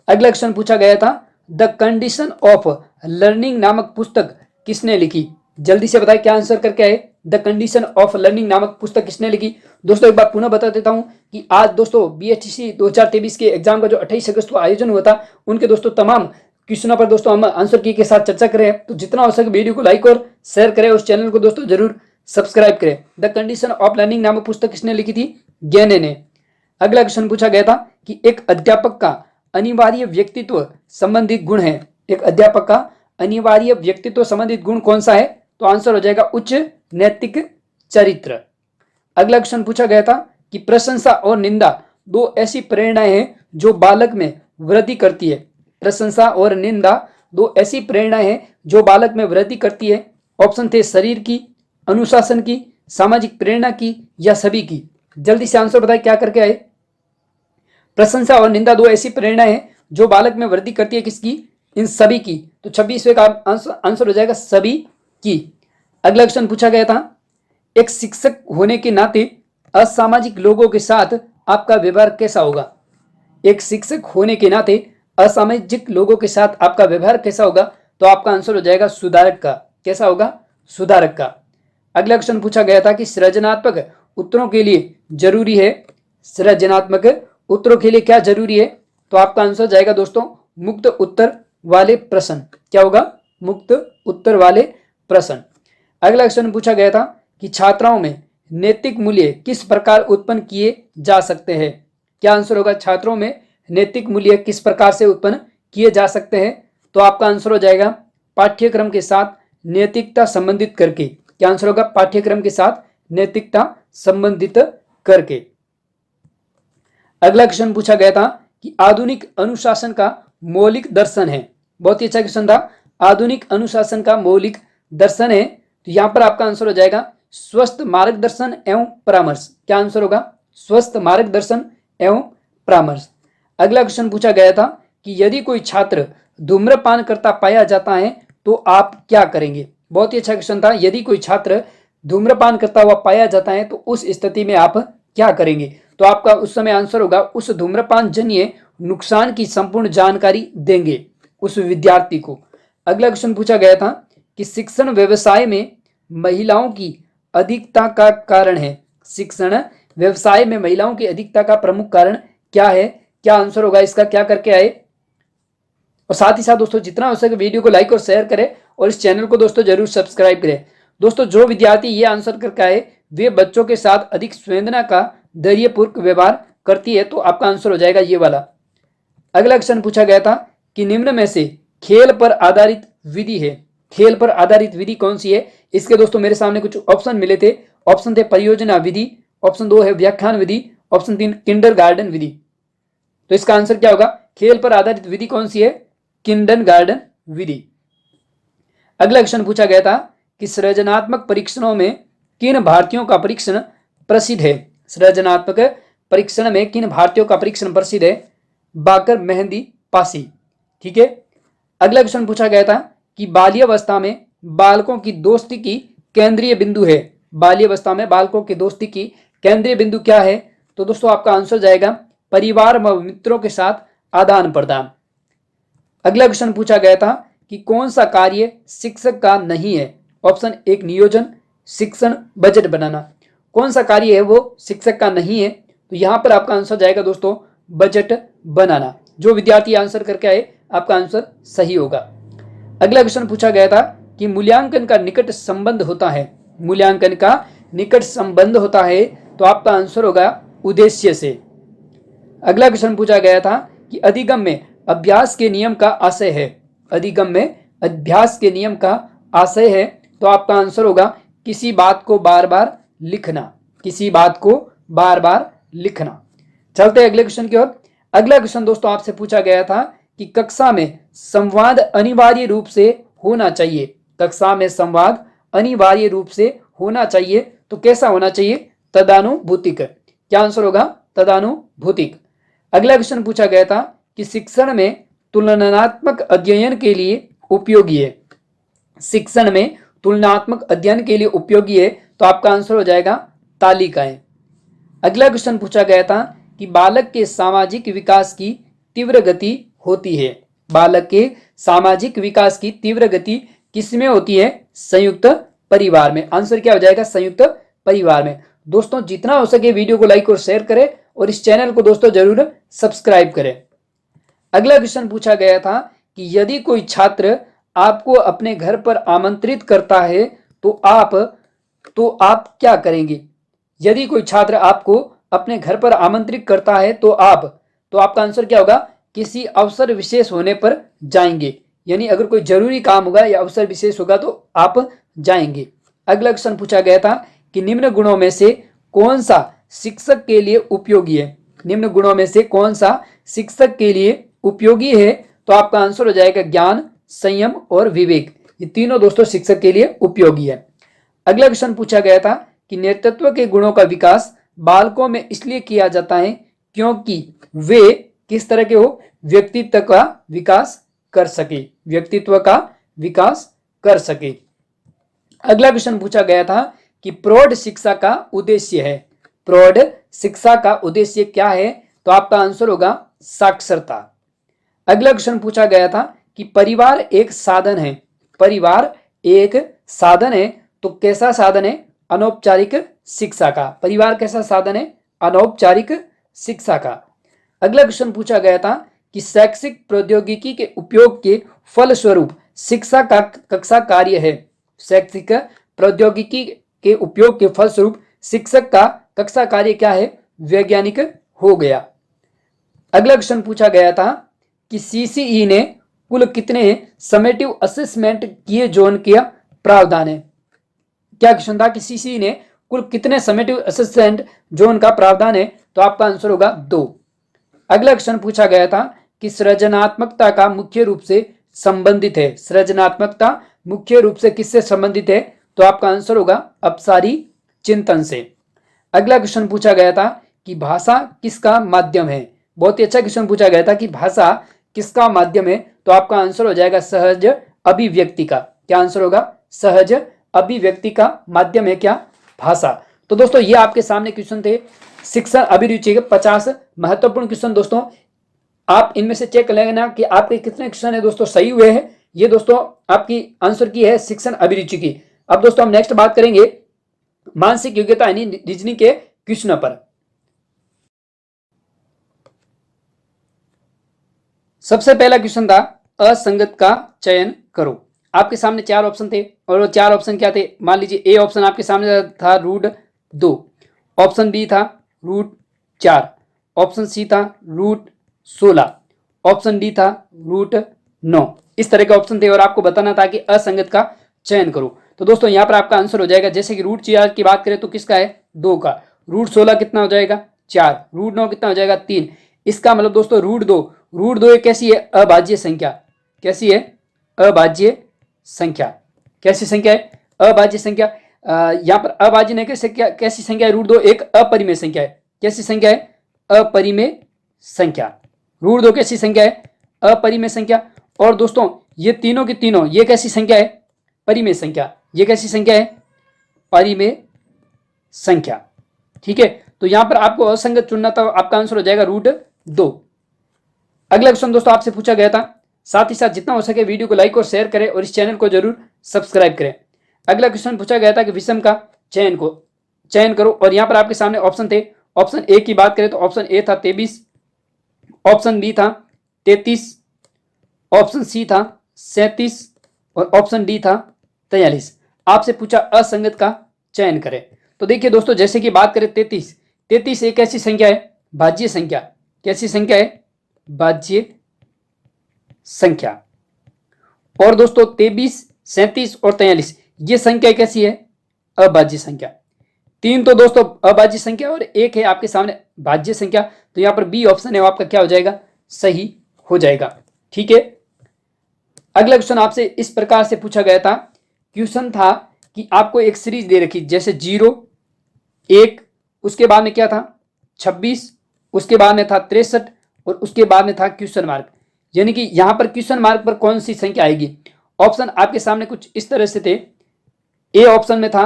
अगला क्वेश्चन पूछा गया था द कंडीशन ऑफ लर्निंग नामक पुस्तक किसने लिखी? जल्दी से बताएं क्या आंसर करके आए। द कंडीशन ऑफ लर्निंग नामक पुस्तक किसने लिखी? दोस्तों एक बार पुनः बता देता हूं कि आज दोस्तों BHC 2023 के एग्जाम का जो 28 अगस्त को आयोजन हुआ था, उनके दोस्तों तमाम क्वेश्चनों पर दोस्तों हम आंसर की के साथ चर्चा करें। तो जितना हो सके वीडियो को लाइक और शेयर करें, उस चैनल को दोस्तों जरूर सब्सक्राइब करें। द कंडीशन ऑफ लर्निंग नामक पुस्तक किसने लिखी थी? गैने ने। अगला क्वेश्चन पूछा गया था कि एक अध्यापक का अनिवार्य व्यक्तित्व संबंधी गुण है। एक अध्यापक का अनिवार्य व्यक्तित्व संबंधित गुण कौन सा है? तो आंसर हो जाएगा उच्च नैतिक चरित्र। अगला क्वेश्चन पूछा गया था कि प्रशंसा और निंदा दो ऐसी प्रेरणाएं हैं जो बालक में वृद्धि करती है। प्रशंसा और निंदा दो ऐसी प्रेरणाएं हैं जो बालक में वृद्धि करती है। ऑप्शन थे शरीर की, अनुशासन की, सामाजिक प्रेरणा की या सभी की। जल्दी से आंसर बताएं क्या करके आए। प्रशंसा और निंदा दो ऐसी प्रेरणाएं हैं जो बालक में वृद्धि करती है, किसकी? इन सभी की। तो 26वें का आंसर हो जाएगा सभी की। अगला क्वेश्चन पूछा गया था, एक शिक्षक होने के नाते असामाजिक लोगों के साथ आपका व्यवहार कैसा होगा? एक शिक्षक होने के नाते असामाजिक लोगों के साथ आपका व्यवहार कैसा होगा? तो आपका आंसर हो जाएगा सुधारक का। कैसा होगा? सुधारक का। अगला क्वेश्चन पूछा गया था कि सृजनात्मक उत्तरों के लिए जरूरी है, सृजनात्मक उत्तरों के लिए क्या जरूरी है? तो आपका आंसर जाएगा दोस्तों मुक्त उत्तर वाले प्रश्न। क्या होगा? मुक्त उत्तर वाले प्रश्न। अगला क्वेश्चन पूछा गया था कि छात्राओं में नैतिक मूल्य किस प्रकार उत्पन्न किए जा सकते हैं? क्या आंसर होगा? छात्रों में नैतिक मूल्य किस प्रकार से उत्पन्न किए जा सकते हैं? तो आपका आंसर हो जाएगा पाठ्यक्रम के साथ नैतिकता संबंधित करके। क्या आंसर होगा? पाठ्यक्रम के साथ नैतिकता संबंधित करके। अगला क्वेश्चन पूछा गया था कि आधुनिक अनुशासन का मौलिक दर्शन है। बहुत ही अच्छा क्वेश्चन था। आधुनिक अनुशासन का मौलिक दर्शन है, तो यहां पर आपका आंसर हो जाएगा स्वस्थ मार्गदर्शन एवं परामर्श। क्या आंसर होगा? स्वस्थ मार्गदर्शन एवं परामर्श। अगला क्वेश्चन पूछा गया था कि यदि कोई छात्र धूम्रपान करता पाया जाता है तो आप क्या करेंगे? बहुत ही अच्छा क्वेश्चन था। यदि कोई छात्र धूम्रपान करता हुआ पाया जाता है तो उस स्थिति में आप क्या करेंगे? तो आपका उस समय आंसर होगा उस धूम्रपान जन्य नुकसान की संपूर्ण जानकारी देंगे उस विद्यार्थी को। अगला क्वेश्चन पूछा गया था कि शिक्षण व्यवसाय में महिलाओं की अधिकता का कारण है। शिक्षण व्यवसाय में महिलाओं की अधिकता का प्रमुख कारण क्या है? क्या आंसर होगा इसका? क्या करके आए? और साथ ही साथ दोस्तों जितना हो सके वीडियो को लाइक और शेयर करें और इस चैनल को दोस्तों जरूर सब्सक्राइब करें। दोस्तों जो विद्यार्थी ये आंसर करके आए वे बच्चों के साथ अधिक संवेदना का धैर्यपूर्वक व्यवहार करती है, तो आपका आंसर हो जाएगा ये वाला। अगला क्वेश्चन पूछा गया था कि निम्न में से खेल पर आधारित विधि है। खेल पर आधारित विधि कौन सी है? इसके दोस्तों मेरे सामने कुछ ऑप्शन मिले थे। ऑप्शन थे परियोजना विधि, ऑप्शन 2 है व्याख्यान विधि, ऑप्शन 3 किंडरगार्टन विधि। तो इसका आंसर क्या होगा? खेल पर आधारित विधि कौन सी है? किंडरगार्टन विधि। अगला क्वेश्चन पूछा गया था कि सृजनात्मक परीक्षणों में किन भारतीयों का परीक्षण प्रसिद्ध है? सृजनात्मक परीक्षण में किन भारतीयों का परीक्षण प्रसिद्ध है? बाकर, मेहंदी, पासी। ठीक है। अगला क्वेश्चन पूछा गया था कि बाल्यावस्था में बालकों की दोस्ती की केंद्रीय बिंदु है। बाल्यावस्था में बालकों की दोस्ती की केंद्रीय बिंदु क्या है? तो दोस्तों आपका आंसर जाएगा परिवार व मित्रों के साथ आदान प्रदान। अगला क्वेश्चन पूछा गया था कि कौन सा कार्य शिक्षक का नहीं है? ऑप्शन 1 नियोजन, शिक्षण, बजट बनाना। कौन सा कार्य है वो शिक्षक का नहीं है? तो यहां पर आपका आंसर जाएगा दोस्तों बजट बनाना। जो विद्यार्थी आंसर करके आए आपका आंसर सही होगा। अगला क्वेश्चन पूछा गया था कि मूल्यांकन का निकट संबंध होता है। मूल्यांकन का निकट संबंध होता है, तो आपका आंसर होगा उद्देश्य से। अगला क्वेश्चन पूछा गया था कि अधिगम में अभ्यास के नियम का आशय है। अधिगम में अभ्यास के नियम का आशय है, तो आपका आंसर होगा किसी बात को बार बार लिखना। किसी बात को बार बार लिखना। चलते अगले क्वेश्चन की ओर। अगला क्वेश्चन दोस्तों आपसे पूछा गया था कि कक्षा में संवाद अनिवार्य रूप से होना चाहिए। कक्षा में संवाद अनिवार्य रूप से होना चाहिए, तो कैसा होना चाहिए? तदानुभूतिक। क्या आंसर होगा? तदानुभूतिक। अगला क्वेश्चन पूछा गया था कि शिक्षण में तुलनात्मक अध्ययन के लिए उपयोगी है। शिक्षण में तुलनात्मक अध्ययन के लिए उपयोगी है, तो आपका आंसर हो जाएगा तालिकाएं। अगला क्वेश्चन पूछा गया था कि बालक के सामाजिक विकास की तीव्र गति होती है। बालक के सामाजिक विकास की तीव्र गति किसमें होती है? संयुक्त परिवार में। आंसर क्या हो जाएगा? संयुक्त परिवार में। दोस्तों जितना हो सके वीडियो को लाइक और शेयर करें और इस चैनल को दोस्तों जरूर सब्सक्राइब करें। अगला क्वेश्चन पूछा गया था कि यदि कोई छात्र आपको अपने घर पर आमंत्रित करता है तो आप क्या करेंगे? यदि कोई छात्र आपको अपने घर पर आमंत्रित करता है तो आपका आंसर क्या होगा? किसी अवसर विशेष होने पर जाएंगे। यानी अगर कोई जरूरी काम होगा या अवसर विशेष होगा तो आप जाएंगे। अगला क्वेश्चन पूछा गया था कि निम्न गुणों में से कौन सा शिक्षक के लिए उपयोगी है। निम्न गुणों में से कौन सा शिक्षक के लिए उपयोगी है, तो आपका आंसर हो जाएगा ज्ञान, संयम और विवेक। ये तीनों दोस्तों शिक्षक के लिए उपयोगी है। अगला क्वेश्चन पूछा गया था कि नेतृत्व के गुणों का विकास बालकों में इसलिए किया जाता है क्योंकि वे किस तरह के हो, व्यक्तित्व का विकास कर सके, व्यक्तित्व का विकास कर सके। अगला क्वेश्चन पूछा गया था कि प्रौढ़ शिक्षा का उद्देश्य है, प्रौढ़ शिक्षा का उद्देश्य क्या है, तो आपका आंसर होगा साक्षरता। अगला क्वेश्चन पूछा गया था कि परिवार एक साधन है, परिवार एक साधन है तो कैसा साधन है, अनौपचारिक शिक्षा का। परिवार कैसा साधन है, अनौपचारिक शिक्षा का। अगला क्वेश्चन पूछा गया था कि शैक्षिक प्रौद्योगिकी के उपयोग के फलस्वरूप शिक्षा का कक्षा कार्य है, शैक्षिक प्रौद्योगिकी के उपयोग के फलस्वरूप शिक्षक का कक्षा कार्य क्या है, वैज्ञानिक हो गया। अगला क्वेश्चन पूछा गया था कि सीसीई ने कुल कितने समेटिव असेसमेंट किए जोन का प्रावधान है। क्या क्वेश्चन था कि सीसीई ने कुल कितने समेटिव असेसमेंट जोन का प्रावधान है, तो आपका आंसर होगा 2। अगला क्वेश्चन पूछा गया था कि सृजनात्मकता का मुख्य रूप से संबंधित है, सृजनात्मकता मुख्य रूप से किससे संबंधित है, तो आपका आंसर होगा अपसारी चिंतन से। अगला क्वेश्चन पूछा गया था कि भाषा किसका माध्यम है। बहुत ही अच्छा क्वेश्चन पूछा गया था कि भाषा किसका माध्यम है, तो आपका आंसर हो जाएगा सहज अभिव्यक्ति का। क्या आंसर होगा, सहज अभिव्यक्ति का माध्यम है क्या, भाषा। तो दोस्तों ये आपके सामने क्वेश्चन थे शिक्षण अभिरुचि के 50 महत्वपूर्ण क्वेश्चन। दोस्तों आप इनमें से चेक कर लेना कि आपके कितने क्वेश्चन है दोस्तों सही हुए हैं। ये दोस्तों आपकी आंसर की है शिक्षण अभिरुचि की। अब दोस्तों हम नेक्स्ट बात करेंगे मानसिक योग्यता यानी रीजनिंग के क्वेश्चन पर। सबसे पहला क्वेश्चन था असंगत का चयन करो। आपके सामने 4 ऑप्शन थे और वो 4 ऑप्शन क्या थे, मान लीजिए ए ऑप्शन आपके सामने था √2, ऑप्शन बी था √4, ऑप्शन सी था √16, ऑप्शन डी था √9। इस तरह के ऑप्शन थे और आपको बताना था कि असंगत का चयन करो। तो दोस्तों यहाँ पर आपका आंसर हो जाएगा, जैसे कि √4 की बात करें तो किसका है, 2 का, √16 कितना हो जाएगा 4, √9 कितना हो जाएगा 3। इसका मतलब दोस्तों √2 एक कैसी है, अभाज्य संख्या। कैसी है, अभाज्य संख्या। कैसी संख्या है, अभाज्य संख्या। यहाँ पर अभाज्य नहीं कैसी संख्या है, √2 एक अपरिमेय संख्या है। कैसी संख्या है, अपरिमेय संख्या। √2 कैसी संख्या है, अपरिमेय संख्या। और दोस्तों ये तीनों की तीनों ये कैसी संख्या है, परिमेय संख्या। ये कैसी संख्या है, परिमेय संख्या। ठीक है, तो यहां पर आपको असंगत चुनना था, आपका आंसर हो जाएगा √2। अगला क्वेश्चन दोस्तों आपसे पूछा गया था, साथ ही साथ जितना हो सके वीडियो को लाइक और शेयर करें और इस चैनल को जरूर सब्सक्राइब करें। अगला क्वेश्चन पूछा गया था कि विषम का चयन करो और यहां पर आपके सामने ऑप्शन थे। ऑप्शन ए की बात करें तो ऑप्शन ए था 23, ऑप्शन बी था 33, ऑप्शन सी था 37 और ऑप्शन डी था 43। आपसे पूछा असंगत का चयन करें। तो देखिए दोस्तों जैसे कि बात करें 33 एक ऐसी संख्या है, भाज्य संख्या। कैसी संख्या है, भाज्य संख्या। और दोस्तों 23, 37 और 43 ये संख्या कैसी है, अभाज्य संख्या। 3 तो दोस्तों अभाज्य संख्या और 1 है आपके सामने भाज्य संख्या। तो यहां पर बी ऑप्शन है वो आपका क्या हो जाएगा, सही हो जाएगा। ठीक है, अगला क्वेश्चन आपसे इस प्रकार से पूछा गया था। क्वेश्चन था कि आपको एक सीरीज दे रखी, जैसे 0, 1, उसके बाद में क्या था 26, उसके बाद में था 63 और उसके बाद में था क्वेश्चन मार्क। यानी कि यहां पर क्वेश्चन मार्क पर कौन सी संख्या आएगी। ऑप्शन आपके सामने कुछ इस तरह से थे। ए ऑप्शन में था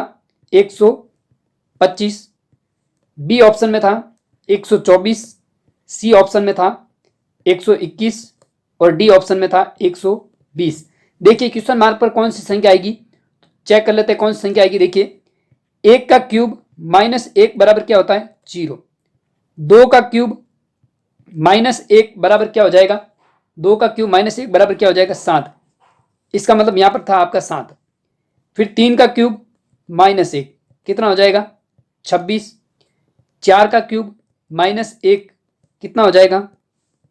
125, बी ऑप्शन में था 124, सी ऑप्शन में था 121 और डी ऑप्शन में था 120। देखिए क्वेश्चन मार्क पर कौन सी संख्या आएगी, चेक कर लेते हैं कौन सी संख्या आएगी। देखिए 1 का क्यूब -1 बराबर क्या होता है 0, 2 का क्यूब -1 बराबर क्या हो जाएगा, 2 का क्यूब -1 बराबर क्या हो जाएगा 7। इसका मतलब यहां पर था आपका 7। फिर 3 का क्यूब -1 कितना हो जाएगा 26, 4 का क्यूब -1 कितना हो जाएगा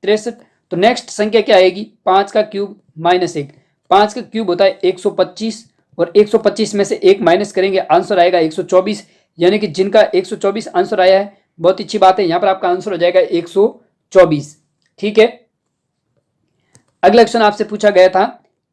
63। तो नेक्स्ट संख्या क्या आएगी, 5 का क्यूब -1। 5 का क्यूब होता है 125 और 125 में से 1 माइनस करेंगे, आंसर आएगा 124। यानी कि जिनका 124 आंसर आया है, बहुत अच्छी बात है, यहाँ पर आपका आंसर हो जाएगा 124। ठीक है। अगला क्वेश्चन आपसे पूछा गया था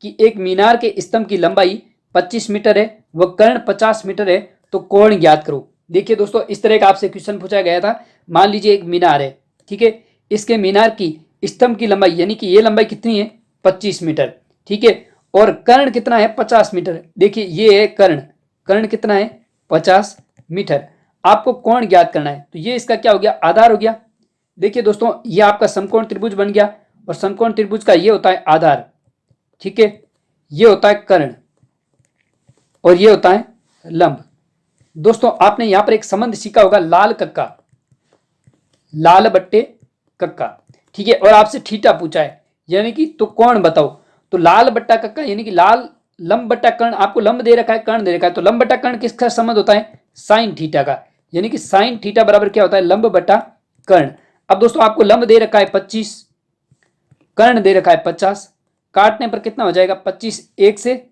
कि एक मीनार के स्तंभ की लंबाई 25 मीटर है व कर्ण 50 मीटर है, तो कोण ज्ञात करो। देखिए दोस्तों, इस तरह का आपसे क्वेश्चन पूछा गया था। मान लीजिए एक मीनार है, ठीक है, इसके मीनार की स्तंभ की लंबाई यानी कि ये लंबाई कितनी है 25 मीटर, ठीक है, और कर्ण कितना है 50 मीटर। देखिए ये है कर्ण, कर्ण कितना है 50 मीटर। आपको कोण ज्ञात करना है, तो ये इसका क्या हो गया, आधार हो गया। देखिए दोस्तों, ये आपका समकोण त्रिभुज बन गया और समकोण त्रिभुज का ये होता है आधार, ठीक है, ये होता है कर्ण और ये होता है लंब। दोस्तों आपने यहां पर एक संबंध सीखा होगा, लाल कक्का, लाल बट्टे कक्का, ठीक है, और आपसे थीटा पूछा है यानी कि तो कोण बताओ। तो लाल बट्टा कक्का यानी कि लाल, लंब बट्टा कर्ण, आपको लंब दे रखा है, कर्ण दे रखा है, तो लंब बट्टा कर्ण किसका संबंध होता है, साइन थीटा का, यानी कि साइन थीटा बराबर क्या होता है, लंब बट्टा कर्ण। अब दोस्तों आपको लंब दे रखा है 25, कर्ण दे रखा है 50, काटने पर कितना हो जाएगा 25 1 से,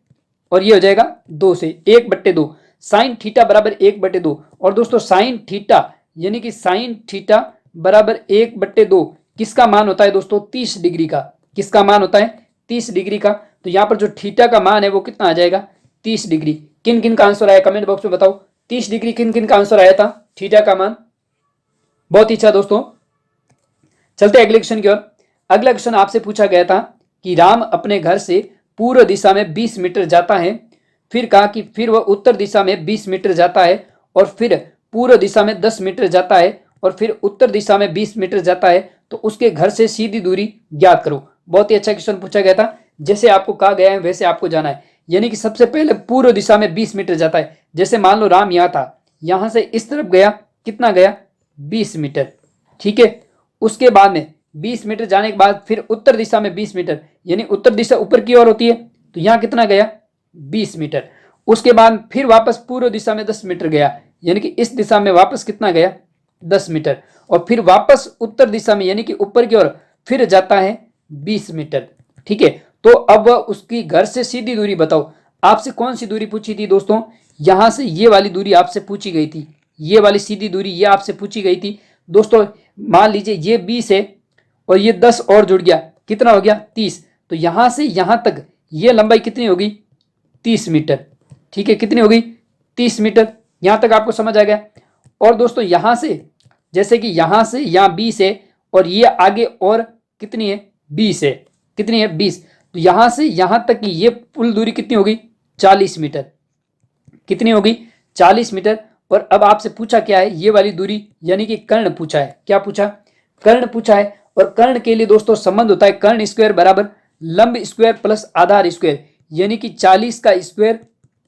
और ये हो जाएगा 2 से, 1/2, साइन थीटा बराबर 1/2। और दोस्तों साइन थीटा यानी कि साइन थीटा बराबर 1/2 किसका मान होता है दोस्तों, 30 डिग्री का। किसका मान होता है 30 डिग्री का। तो यहां पर जो थीटा का मान है वो कितना आ जाएगा 30 डिग्री। किन किन का आंसर आया कमेंट बॉक्स में बताओ, 30 डिग्री किन किन का आंसर आया था थीटा का मान। बहुत ही अच्छा दोस्तों, चलते अगले क्वेश्चन की ओर। अगला क्वेश्चन आपसे पूछा गया था कि राम अपने घर से पूर्व दिशा में 20 मीटर जाता है, फिर कहा कि फिर वह उत्तर दिशा में 20 मीटर जाता है, और फिर पूर्व दिशा में 10 मीटर जाता है, और फिर उत्तर दिशा में 20 मीटर जाता है, तो उसके घर से सीधी दूरी ज्ञात करो। बहुत ही अच्छा क्वेश्चन पूछा गया था। जैसे आपको कहा गया है वैसे आपको जाना है, यानी कि सबसे पहले पूर्व दिशा में 20 मीटर जाता है। जैसे मान लो राम यहाँ था, यहां से इस तरफ गया, कितना गया 20 मीटर, ठीक है। उसके बाद में 20 मीटर जाने के बाद फिर उत्तर दिशा में 20 मीटर, यानी उत्तर दिशा ऊपर की ओर होती है, तो यहां कितना गया 20 मीटर। उसके बाद फिर वापस पूर्व दिशा में 10 मीटर गया, यानी कि इस दिशा में वापस कितना गया 10 मीटर, और फिर वापस उत्तर दिशा में यानी कि ऊपर की ओर फिर जाता है 20 मीटर, ठीक है। तो अब उसकी घर से सीधी दूरी बताओ। आपसे कौन सी दूरी पूछी थी दोस्तों, यहां से ये वाली दूरी आपसे पूछी गई थी, ये वाली सीधी दूरी ये आपसे पूछी गई थी दोस्तों। मान लीजिए ये 20 है और ये 10 और जुड़ गया, कितना हो गया 30, तो यहां से यहां तक ये लंबाई कितनी होगी 30 मीटर, ठीक है, कितनी होगी 30 मीटर। यहां तक आपको समझ आ गया। और दोस्तों यहां से, जैसे कि यहां से यहां 20 है और ये आगे और कितनी है 20 है, कितनी है 20, तो यहां से यहां तक की ये कुल दूरी कितनी होगी 40 मीटर, कितनी होगी 40 मीटर। और अब आपसे पूछा क्या है, ये वाली दूरी यानी कि कर्ण पूछा है। क्या पूछा, कर्ण पूछा है। और कर्ण के लिए दोस्तों संबंध होता है कर्ण स्क्वायर बराबर लंब स्क्वायर प्लस आधार स्क्वायर, यानी कि 40 का स्क्वायर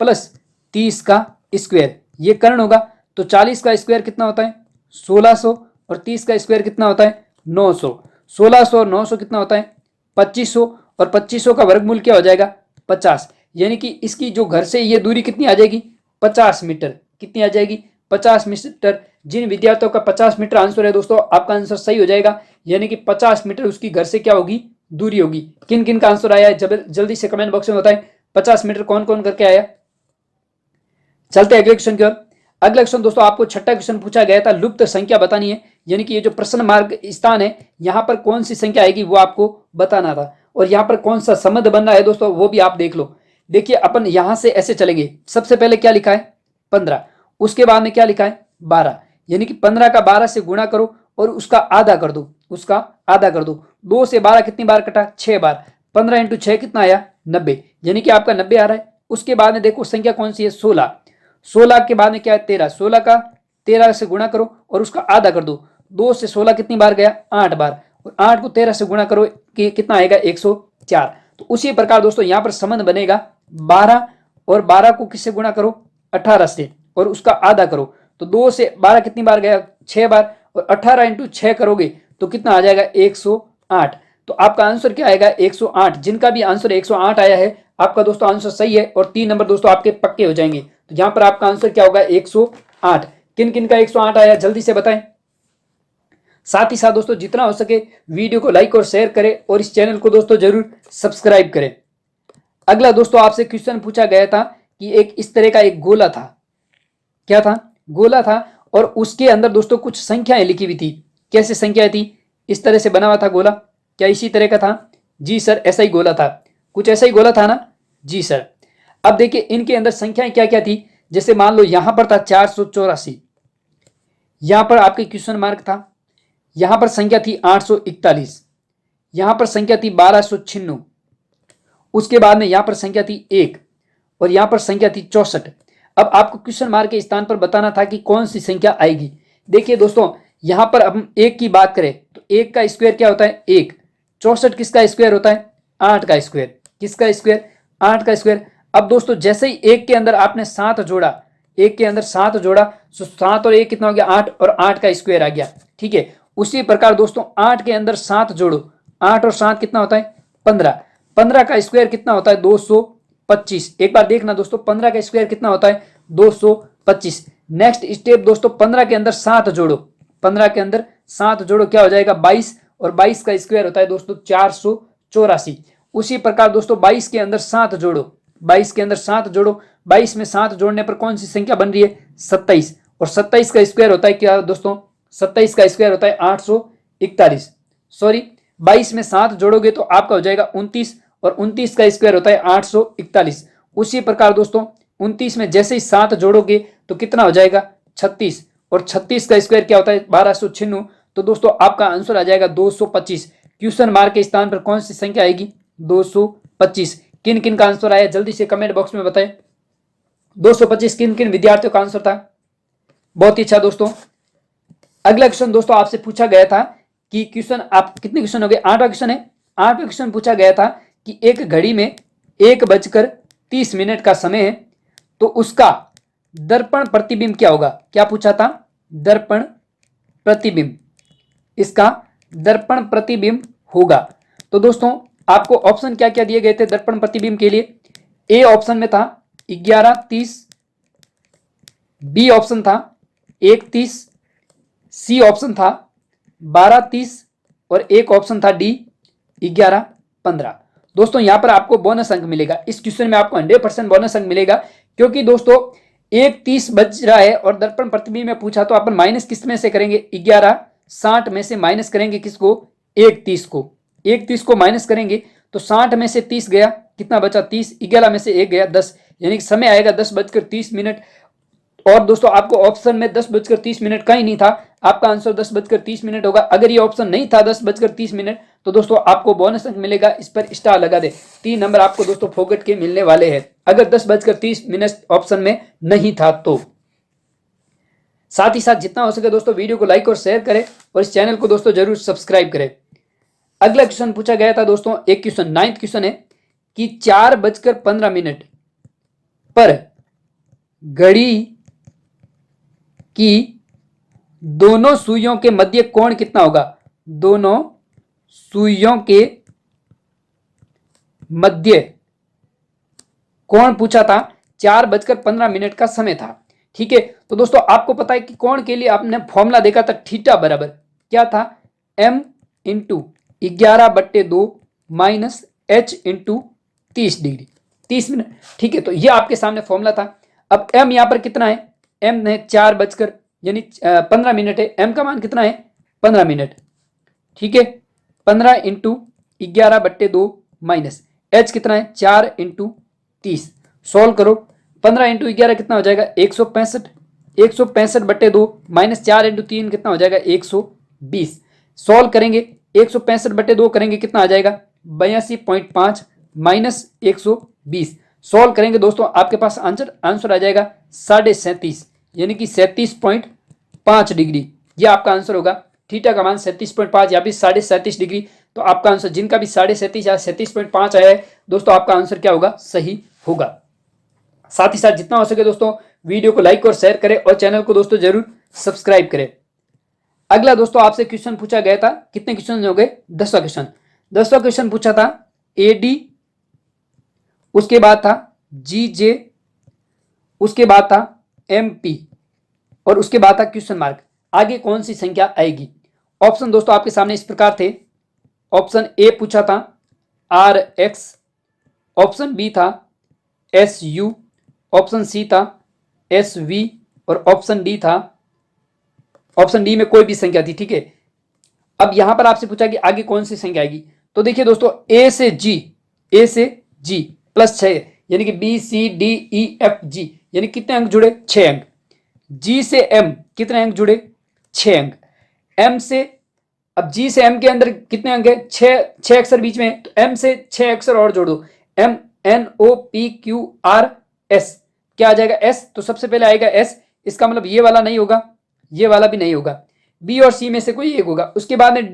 प्लस 30 का स्क्वायर, ये कर्ण होगा। तो 40 का स्क्वायर कितना होता है 1600 और 30 का स्क्वायर कितना होता है 900। 1600 और 900 कितना होता है 2500, और 2500 का वर्गमूल क्या हो जाएगा 50, यानी कि इसकी जो घर से ये दूरी कितनी आ जाएगी 50 मीटर, कितनी आ जाएगी 50 मीटर। जिन विद्यार्थियों का 50 मीटर आंसर है दोस्तों, आपका आंसर सही हो जाएगा, यानी कि 50 मीटर उसकी घर से क्या होगी दूरी होगी। किन किन का आंसर आया है जल्दी से कमेंट बॉक्स में बताएं, 50 मीटर कौन कौन करके आया। चलते अगले क्वेश्चन की ओर। अगला क्वेश्चन दोस्तों आपको छठा क्वेश्चन पूछा गया था, लुप्त संख्या बतानी है, यानी कि ये जो प्रश्न मार्ग स्थान है यहाँ पर कौन सी संख्या आएगी वो आपको बताना था, और यहाँ पर कौन सा संबंध बन रहा है दोस्तों वो भी आप देख लो। देखिए अपन यहां से ऐसे चलेंगे, सबसे पहले क्या लिखा है 15, उसके बाद में क्या लिखा है 12, यानी कि 15 का 12 से गुणा करो और उसका आधा कर दो, उसका आधा कर दो। 2 से 12 कितनी बार कटा 6 बार, 15 × 6 कितना आया 90, यानी कि आपका 90 आ रहा है। उसके बाद में देखो संख्या कौन सी है 16, 16 के बाद में क्या है 13, 16 का 13 से गुणा करो और उसका आधा कर दो। 2 से 16 कितनी बार गया 8 बार, और 8 को 13 से गुणा करो कि कितना आएगा 104। तो उसी प्रकार दोस्तों यहाँ पर संबंध बनेगा 12 और 12 को किससे गुणा करो 18 से और उसका आधा करो। तो 2 से 12 कितनी बार गया 6 बार, और 18 × 6 करोगे तो कितना आ जाएगा 108। तो आपका आंसर क्या आएगा 108। जिनका भी आंसर 108 आया है आपका दोस्तों आंसर सही है, और 3 नंबर दोस्तों आपके पक्के हो जाएंगे। तो यहाँ पर आपका आंसर क्या होगा 108। किन किन का 108 आया जल्दी से बताएं। साथ ही साथ दोस्तों जितना हो सके वीडियो को लाइक और शेयर करें और इस चैनल को दोस्तों जरूर सब्सक्राइब करें। अगला दोस्तों आपसे क्वेश्चन पूछा गया था कि एक इस तरह का एक गोला था, क्या था, गोला था, और उसके अंदर दोस्तों कुछ संख्याएं लिखी हुई थी। कैसे संख्याएं थी? इस तरह से बना हुआ था गोला। क्या इसी तरह का था? जी सर, ऐसा ही गोला था, कुछ ऐसा ही गोला था ना? जी सर। अब देखिए इनके अंदर संख्याएं क्या क्या थी। जैसे मान लो यहां पर था 484, यहां पर आपके क्वेश्चन मार्क था, यहां पर संख्या थी 841, यहां पर संख्या थी 1296, उसके बाद में यहां पर संख्या थी 1 और यहां पर संख्या थी 64। अब आपको क्वेश्चन मार्क के स्थान पर बताना था कि कौन सी संख्या आएगी। देखिए दोस्तों यहां पर अब हम 1 की बात करें तो 1 का स्क्वायर क्या होता है? 1। 64 किसका स्क्वायर होता है? 8 का स्क्वायर। किसका स्क्वायर? 8 का स्क्वायर। अब दोस्तों जैसे ही 1 के अंदर आपने 7 जोड़ा, 1 के अंदर 7 जोड़ा तो 7 और 1 कितना हो गया? 8, और 8 का स्क्वायर आ गया। ठीक है, उसी प्रकार दोस्तों 8 के अंदर 7 जोड़ो, 8 और 7 कितना होता है? 15। 15 का स्क्वायर कितना होता है? 225। एक बार देखना दोस्तों 15 का स्क्वायर कितना होता है? 225। नेक्स्ट स्टेप दोस्तों 15 के अंदर 7 जोड़ो, 15 के अंदर 7 जोड़ो, क्या हो जाएगा? 22, और 22 का स्क्वायर होता है दोस्तों 484। उसी प्रकार दोस्तों 22 के अंदर 7 जोड़ो, 22 के अंदर 7 जोड़ो, 22 में 7 जोड़ने पर कौन सी संख्या बन रही है? 27, और 27 का स्क्वायर होता है क्या दोस्तों? 27 का स्क्वायर होता है 841। सॉरी, 22 में 7 जोड़ोगे तो आपका हो जाएगा 29, और 29 का स्क्वायर होता है 841। उसी प्रकार दोस्तों 29 में जैसे ही 7 जोड़ोगे तो कितना हो जाएगा? 36, और 36 का स्क्वायर क्या होता है? 1296। तो दोस्तों आपका आंसर आ जाएगा 225। क्वेश्चन मार्क के स्थान पर कौन सी संख्या आएगी? 225। किन किन का आंसर आया जल्दी से कमेंट बॉक्स में बताएं। 225 किन किन विद्यार्थियों का आंसर था? बहुत ही अच्छा दोस्तों। अगला क्वेश्चन दोस्तों आपसे पूछा गया था कि क्वेश्चन, आप कितने क्वेश्चन हो गए? 8वां क्वेश्चन है। 8वां क्वेश्चन पूछा गया था कि एक घड़ी में 1:30 का समय है तो उसका दर्पण प्रतिबिंब क्या होगा? क्या पूछा था? दर्पण प्रतिबिंब। इसका दर्पण प्रतिबिंब होगा। तो दोस्तों आपको ऑप्शन क्या क्या दिए गए थे दर्पण प्रतिबिंब के लिए? ए ऑप्शन में था 11:30, बी ऑप्शन था 1:30, सी ऑप्शन था 12:30, और एक ऑप्शन था डी 11:15। दोस्तों यहां पर आपको बोनस अंक मिलेगा। इस क्वेश्चन में आपको 100% बोनस अंक मिलेगा, क्योंकि दोस्तों 1:30 बज रहा है और दर्पण प्रतिबिंब में पूछा तो अपन माइनस किस में से करेंगे? 11:60 में से माइनस करेंगे किसको? 1:30 को। 1:30 को माइनस करेंगे तो 60 में से 30 गया, कितना बचा? 30। 11 में से 1 गया 10, यानी कि समय आएगा 10:30। और दोस्तों आपको ऑप्शन में 10:30 का ही नहीं था, आपका आंसर 10:30 होगा। अगर ये ऑप्शन नहीं था 10:30 तो दोस्तों आपको बोनस अंक मिलेगा, इस पर स्टार लगा दे। 3 नंबर आपको दोस्तों फोकट के मिलने वाले हैं अगर 10:30 ऑप्शन में नहीं था तो। साथ ही साथ जितना हो सके दोस्तों वीडियो को लाइक और शेयर करें और इस चैनल को दोस्तों जरूर सब्सक्राइब करें। अगला क्वेश्चन पूछा गया था दोस्तों, एक क्वेश्चन 9th क्वेश्चन है कि 4:15 पर घड़ी कि दोनों सुइयों के मध्य कोण कितना होगा? दोनों सुइयों के मध्य कोण पूछा था। 4:15 का समय था। ठीक है, तो दोस्तों आपको पता है कि कोण के लिए आपने फॉर्मूला देखा था, थीटा बराबर क्या था? m into 11/2 minus h into 30 degree, 30 minute. ठीक है, तो ये आपके सामने फॉर्मूला था। अब m यहां पर कितना है? m है 4 यानी 15 मिनट है। m का मान कितना है? 15 मिनट। ठीक है, 15 इंटू 11/2 माइनस h कितना है? 4 इंटू 30। सोल्व करो, 15 इंटू 11 कितना हो जाएगा? 165। 165/2 माइनस 4 इंटू 3 कितना हो जाएगा? 120। सोल्व करेंगे, 165/2 करेंगे कितना आ जाएगा? 82.5 माइनस 120। सोल्व करेंगे दोस्तों आपके पास आंसर आ जाएगा 37.5, यानी कि 37.5 डिग्री। ये आपका आंसर होगा। थीटा का मान 37.5 या फिर 37.5 डिग्री। तो आपका आंसर जिनका भी 37.5 या 37.5 आया है दोस्तों, आपका आंसर क्या होगा? सही होगा। साथ ही साथ जितना हो सके दोस्तों वीडियो को लाइक और शेयर करें और चैनल को दोस्तों जरूर सब्सक्राइब करें। अगला दोस्तों आपसे क्वेश्चन पूछा गया था, कितने क्वेश्चन हो गए? 10वां क्वेश्चन। 10वां क्वेश्चन पूछा था एडी, उसके बाद था जीजे, उसके बाद था एमपी, और उसके बाद था क्वेश्चन मार्क। आगे कौन सी संख्या आएगी? ऑप्शन दोस्तों आपके सामने इस प्रकार थे। ऑप्शन ए पूछा था RX, ऑप्शन बी था SU, ऑप्शन सी था SV और ऑप्शन डी में कोई भी संख्या थी। ठीक है, अब यहां पर आपसे पूछा कि आगे कौन सी संख्या आएगी। तो देखिए दोस्तों, ए से जी प्लस 6, यानी कि BCDEFG, यानी कितने अंक जुड़े? 6 अंक। जी से एम कितने अंक जुड़े? 6 अंक। एम से, अब जी से एम के अंदर कितने अंक है? 6 अक्षर बीच में, तो एम से 6 अक्षर और जोड़ दो। MNOPQRS, क्या आ जाएगा? S। तो सबसे पहले आएगा S, इसका मतलब ये वाला नहीं होगा, ये वाला भी नहीं होगा, बी और सी में से कोई एक होगा। उसके बाद में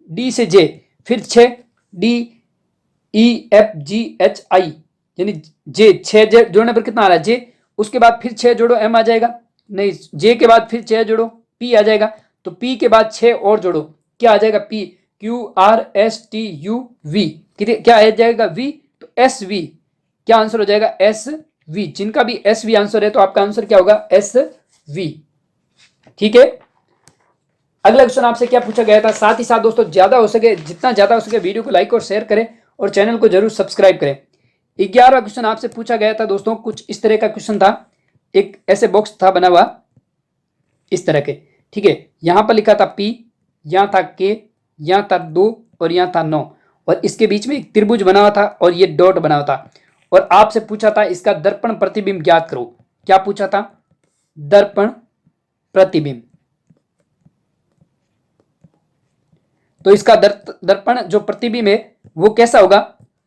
डी से जे, फिर 6, DEFGHI, यानी जे, 6 जोड़ने पर कितना आ रहा है? जे। उसके बाद फिर 6 जोड़ो, एम आ जाएगा, नहीं, जे के बाद फिर 6 जोड़ो, पी आ जाएगा, तो पी के बाद 6 और जोड़ो, क्या आ जाएगा? पी। QRSTUV, क्या आ जाएगा? वी। तो SV, क्या आंसर हो जाएगा? SV। जिनका भी SV आंसर है तो आपका आंसर क्या होगा? SV। ठीक है, अगला क्वेश्चन आपसे क्या पूछा गया था। साथ ही साथ दोस्तों, ज्यादा हो सके, जितना ज्यादा हो सके वीडियो को लाइक और शेयर करें और चैनल को जरूर सब्सक्राइब करें। 11वां क्वेश्चन आपसे पूछा गया था दोस्तों, कुछ इस तरह का क्वेश्चन था। एक ऐसे बॉक्स था बना हुआ इस तरह के, ठीक है, यहां पर लिखा था P, यहां था K, यहां था 2 और यहां था 9, और इसके बीच में एक त्रिभुज बना हुआ था और ये डॉट बना हुआ था, और आपसे पूछा था इसका दर्पण प्रतिबिंब ज्ञात करो। क्या पूछा था? दर्पण प्रतिबिंब। तो इसका दर्पण जो प्रतिबिंब है वो कैसा होगा?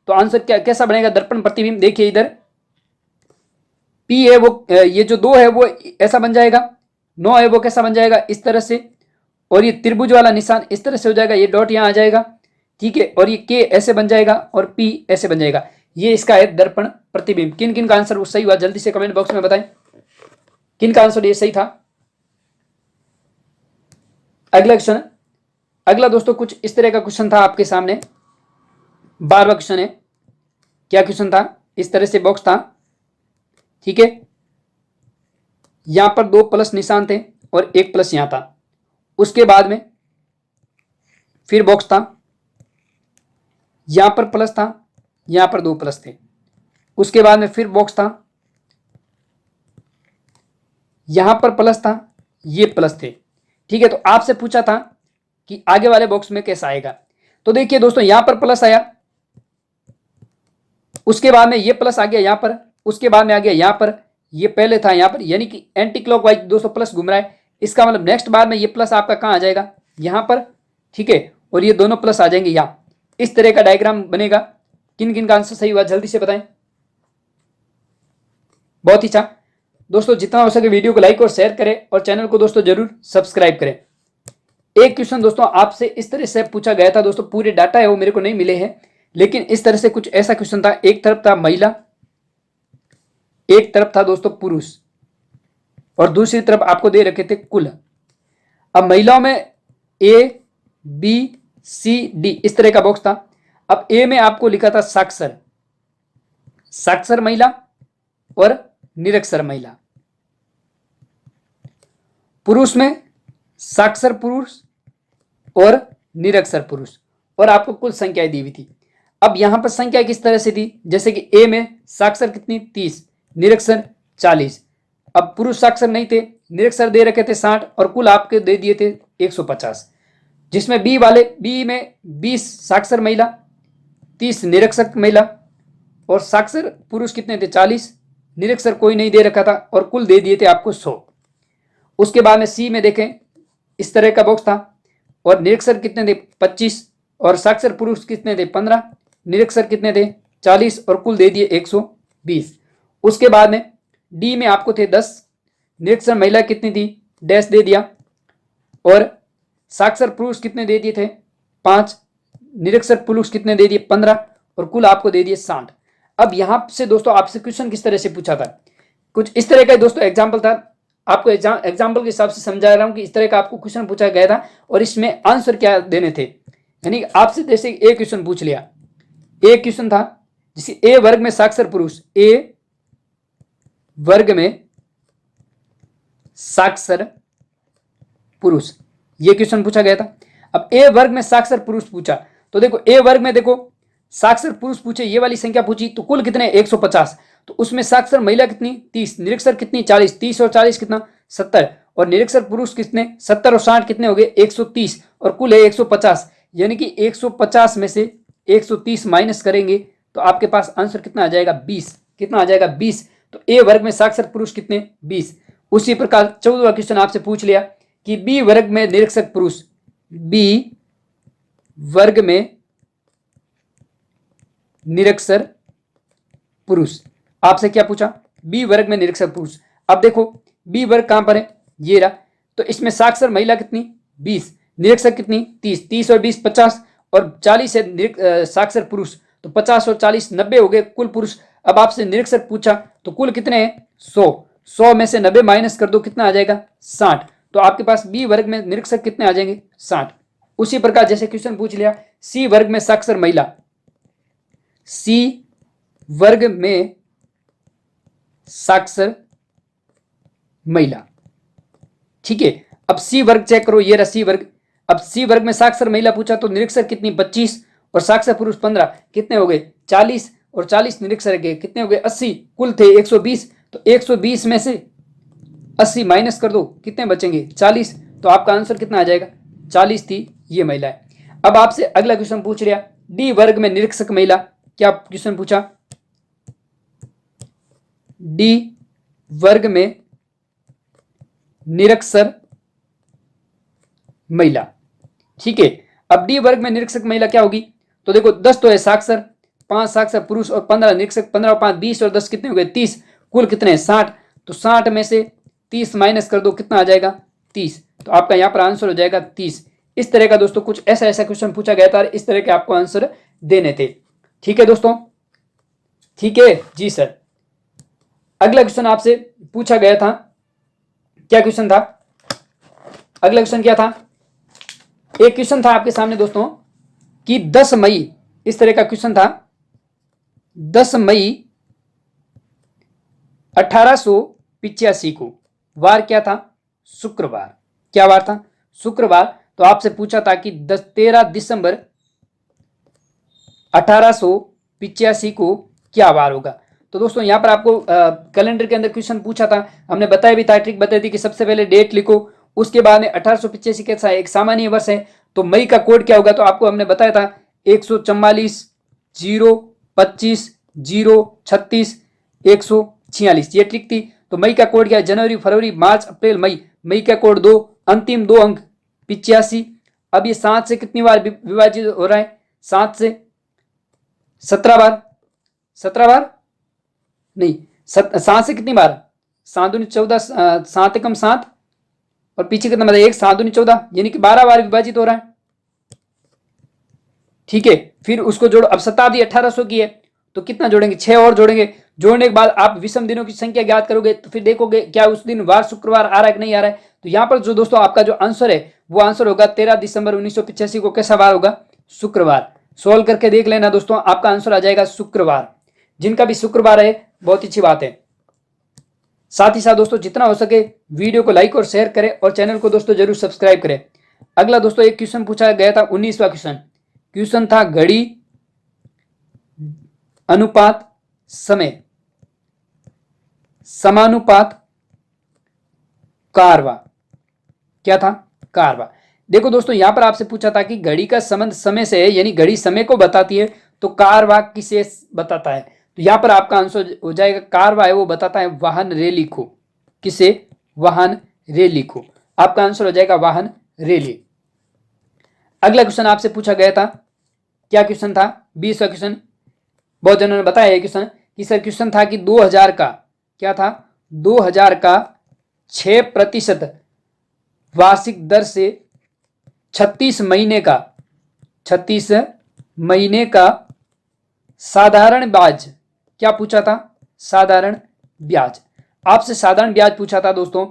तो आंसर क्या कैसा बनेगा दर्पण प्रतिबिंब? देखिए इधर P है वो, ये जो 2 है वो ऐसा बन जाएगा, 9 है वो कैसा बन जाएगा? इस तरह से, और ये त्रिभुज वाला निशान इस तरह से हो जाएगा, ये डॉट यहां आ जाएगा, ठीक है, और ये K ऐसे बन जाएगा और P ऐसे बन जाएगा। ये इसका है दर्पण प्रतिबिंब। किन किन का आंसर सही हुआ जल्दी से कमेंट बॉक्स में बताएं, किन का आंसर ये सही था। अगला क्वेश्चन, अगला दोस्तों कुछ इस तरह का क्वेश्चन था आपके सामने, 12वां क्वेश्चन है। क्या क्वेश्चन था? इस तरह से बॉक्स था, ठीक है, यहां पर 2 प्लस निशान थे और 1 प्लस यहां था। उसके बाद में फिर बॉक्स था, यहां पर प्लस था, यहां पर 2 प्लस थे। उसके बाद में फिर बॉक्स था, यहां पर प्लस था, ये प्लस थे, ठीक है। तो आपसे पूछा था कि आगे वाले बॉक्स में कैसा आएगा। तो देखिए दोस्तों, यहां पर प्लस आया, उसके बाद में ये प्लस आ गया यहां पर, उसके बाद में आ गया यहां पर, ये पहले था यहां पर, यानी कि एंटी क्लॉकवाइज 200 प्लस घूम रहा है। इसका मतलब नेक्स्ट बार में ये प्लस आपका कहां आ जाएगा? यहां पर, ठीक है, और ये दोनों प्लस आ जाएंगे यहां। इस तरह का डायग्राम बनेगा। किन किन का आंसर सही हुआ जल्दी से बताएं। बहुत ही अच्छा दोस्तों, जितना हो सके वीडियो को लाइक और शेयर करें और चैनल को दोस्तों जरूर सब्सक्राइब करें। एक क्वेश्चन दोस्तों आपसे इस तरह से पूछा गया था दोस्तों, पूरे डाटा है वो मेरे को नहीं मिले हैं, लेकिन इस तरह से कुछ ऐसा क्वेश्चन था। एक तरफ था महिला, एक तरफ था दोस्तों पुरुष, और दूसरी तरफ आपको दे रखे थे कुल। अब महिलाओं में ABCD इस तरह का बॉक्स था। अब ए में आपको लिखा था साक्षर, साक्षर महिला और निरक्षर महिला। पुरुष में साक्षर पुरुष और निरक्षर पुरुष, और आपको कुल संख्याएं दी हुई थी। अब यहां पर संख्या किस तरह से थी, जैसे कि ए में साक्षर कितनी? 30, निरक्षर 40। अब पुरुष साक्षर नहीं थे, निरक्षर दे रखे थे 60 और कुल आपके दे दिए थे 150। जिसमें बी में 20 साक्षर महिला, 30 निरक्षर महिला, और साक्षर पुरुष कितने थे? 40, निरक्षर कोई नहीं दे रखा था, और कुल दे दिए थे आपको 100। उसके बाद में सी में देखें, इस तरह का बॉक्स था, और निरक्षर कितने थे? 25, और साक्षर पुरुष कितने थे? 15, निरक्षर कितने थे? 40, और कुल दे दिए 120। उसके बाद में डी में आपको थे 10, निरक्षर महिला कितनी थी? डैश दे दिया, और साक्षर पुरुष कितने दे दिए थे? 5, निरक्षर पुरुष कितने दे दिए? 15, और कुल आपको दे दिए 60। अब यहां से दोस्तों आपसे क्वेश्चन किस तरह से पूछा था, कुछ इस तरह का दोस्तों एग्जाम्पल था। आपको एग्जाम्पल के हिसाब से समझा रहा हूं कि इस तरह का आपको क्वेश्चन पूछा गया था और इसमें आंसर क्या देने थे। यानी आपसे जैसे एक क्वेश्चन पूछ लिया, एक क्वेश्चन था जिसे ए वर्ग में साक्षर पुरुष, ए वर्ग में साक्षर पुरुष, ये क्वेश्चन पूछा गया था। अब ए वर्ग में साक्षर पुरुष पूछा, तो देखो ए वर्ग में देखो साक्षर पुरुष पूछे, ये वाली संख्या पूछी, तो कुल कितने 150, तो उसमें साक्षर महिला कितनी 30, निरक्षर कितनी 40, 30 और 40 कितना 70, और निरक्षर पुरुष कितने 70 और 60 कितने हो गए 130, और कुल है 150, यानी कि 150 में से 130 माइनस करेंगे तो आपके पास आंसर कितना आ जाएगा 20, कितना आ जाएगा 20। तो ए वर्ग में साक्षर पुरुष कितने 20। उसी प्रकार 14वां क्वेश्चन आपसे पूछ लिया कि बी वर्ग में निरक्षक पुरुष, बी वर्ग में निरक्षर पुरुष, आपसे क्या पूछा बी वर्ग में निरक्षर पुरुष। अब देखो बी वर्ग कहां पर है, ये रहा, तो इसमें साक्षर महिला कितनी 20, निरक्षर कितनी 30, 30 और 20 50, और 40 है साक्षर पुरुष, तो 50 और 40 90 हो गए कुल पुरुष। अब आपसे निरक्षर पूछा तो कुल कितने हैं 100, 100 में से 90 माइनस कर दो कितना आ जाएगा 60, तो आपके पास बी वर्ग में निरक्षर कितने आ जाएंगे 60। उसी प्रकार जैसे क्वेश्चन पूछ लिया सी वर्ग में साक्षर महिला, सी वर्ग में साक्षर महिला, ठीक है। अब सी वर्ग चेक करो, ये रहा सी वर्ग। अब सी वर्ग में साक्षर महिला पूछा तो निरक्षर कितनी 25 और साक्षर पुरुष 15, कितने हो गए 40, और 40 निरक्षर के कितने हो गए 80, कुल थे 120, तो 120 में से 80 माइनस कर दो कितने बचेंगे 40, तो आपका आंसर कितना आ जाएगा 40 थी ये महिला है। अब आपसे अगला क्वेश्चन पूछ लिया डी वर्ग में निरक्षक महिला, क्या क्वेश्चन पूछा डी वर्ग में निरक्षर महिला, ठीक है। अब डी वर्ग में निरक्षक महिला क्या होगी, तो देखो 10 तो है साक्षर, 5 साक्षर पुरुष और 15 निरक्षक, 15 और 5 20 और 10 कितने हो गए 30, कुल कितने 60, तो 60 में से 30 माइनस कर दो कितना आ जाएगा 30, तो आपका यहां पर आंसर हो जाएगा 30। इस तरह का दोस्तों कुछ ऐसा ऐसा क्वेश्चन पूछा गया था, इस तरह के आपको आंसर देने थे, ठीक है दोस्तों, ठीक है जी सर। अगला क्वेश्चन आपसे पूछा गया था, क्या क्वेश्चन था, अगला क्वेश्चन क्या था, एक क्वेश्चन था आपके सामने दोस्तों कि 10 मई, इस तरह का क्वेश्चन था 10 मई 1885 को, वार क्या था शुक्रवार, क्या वार था शुक्रवार, तो आपसे पूछा था कि 13 दिसंबर 1885 को क्या वार होगा। तो दोस्तों यहाँ पर आपको कैलेंडर के अंदर क्वेश्चन पूछा था, हमने बताया भी था, ट्रिक बताई थी कि सबसे पहले डेट लिखो, उसके बाद में 1885 कैसा है एक सामान्य वर्ष है, तो मई का कोड क्या होगा, तो आपको हमने बताया था 144 0 25 0 36 146, ये ट्रिक थी। तो मई का कोड क्या है, जनवरी फरवरी मार्च अप्रैल मई, मई का कोड 2, अंतिम 2 अंक 85। अब ये 7 से कितनी बार विभाजित हो रहा है, 7 से 17 बार, 17 बार नहीं 7 से कितनी बार, 7 दूनी 14, 7 एकम 7 और पीछे कितना मतलब 1, 7 दूनी 14, यानी कि 12 बार विभाजित हो रहा है, ठीक है। फिर उसको जोड़ो, अब शताब्दी 1800 की है तो कितना जोड़ेंगे 6 और जोड़ेंगे, जोड़ने के बाद आप विषम दिनों की संख्या ज्ञात करोगे, तो फिर देखोगे क्या उस दिन वार शुक्रवार आ रहा है कि नहीं आ रहा है। तो यहाँ पर जो दोस्तों आपका जो आंसर है वो आंसर होगा 13 दिसंबर 1985 को कैसा वार होगा शुक्रवार। सोल्व करके देख लेना दोस्तों, आपका आंसर आ जाएगा शुक्रवार। जिनका भी शुक्रवार है बहुत अच्छी बात है। साथ ही साथ दोस्तों जितना हो सके वीडियो को लाइक और शेयर करें और चैनल को दोस्तों जरूर सब्सक्राइब करें। अगला दोस्तों एक क्वेश्चन पूछा गया था 19वां क्वेश्चन था घड़ी अनुपात समय समानुपात कारवा, क्या था कारवा। देखो दोस्तों यहां पर आपसे पूछा था कि घड़ी का संबंध समय से है, यानी घड़ी समय को बताती है, तो कारवा किसे बताता है, तो यहां पर आपका आंसर हो जाएगा कारवा है वो बताता है वाहन रैली को, किसे वाहन रैली को, आपका आंसर हो जाएगा वाहन रैली। अगला क्वेश्चन आपसे पूछा गया था, क्या क्वेश्चन था 20वां क्वेश्चन, बहुत जनों ने बताया है क्वेश्चन कि सर क्वेश्चन था कि 2000 का क्या था 2000 का 6% वार्षिक दर से 36 महीने का साधारण ब्याज, क्या पूछा था साधारण ब्याज, आपसे साधारण ब्याज पूछा था दोस्तों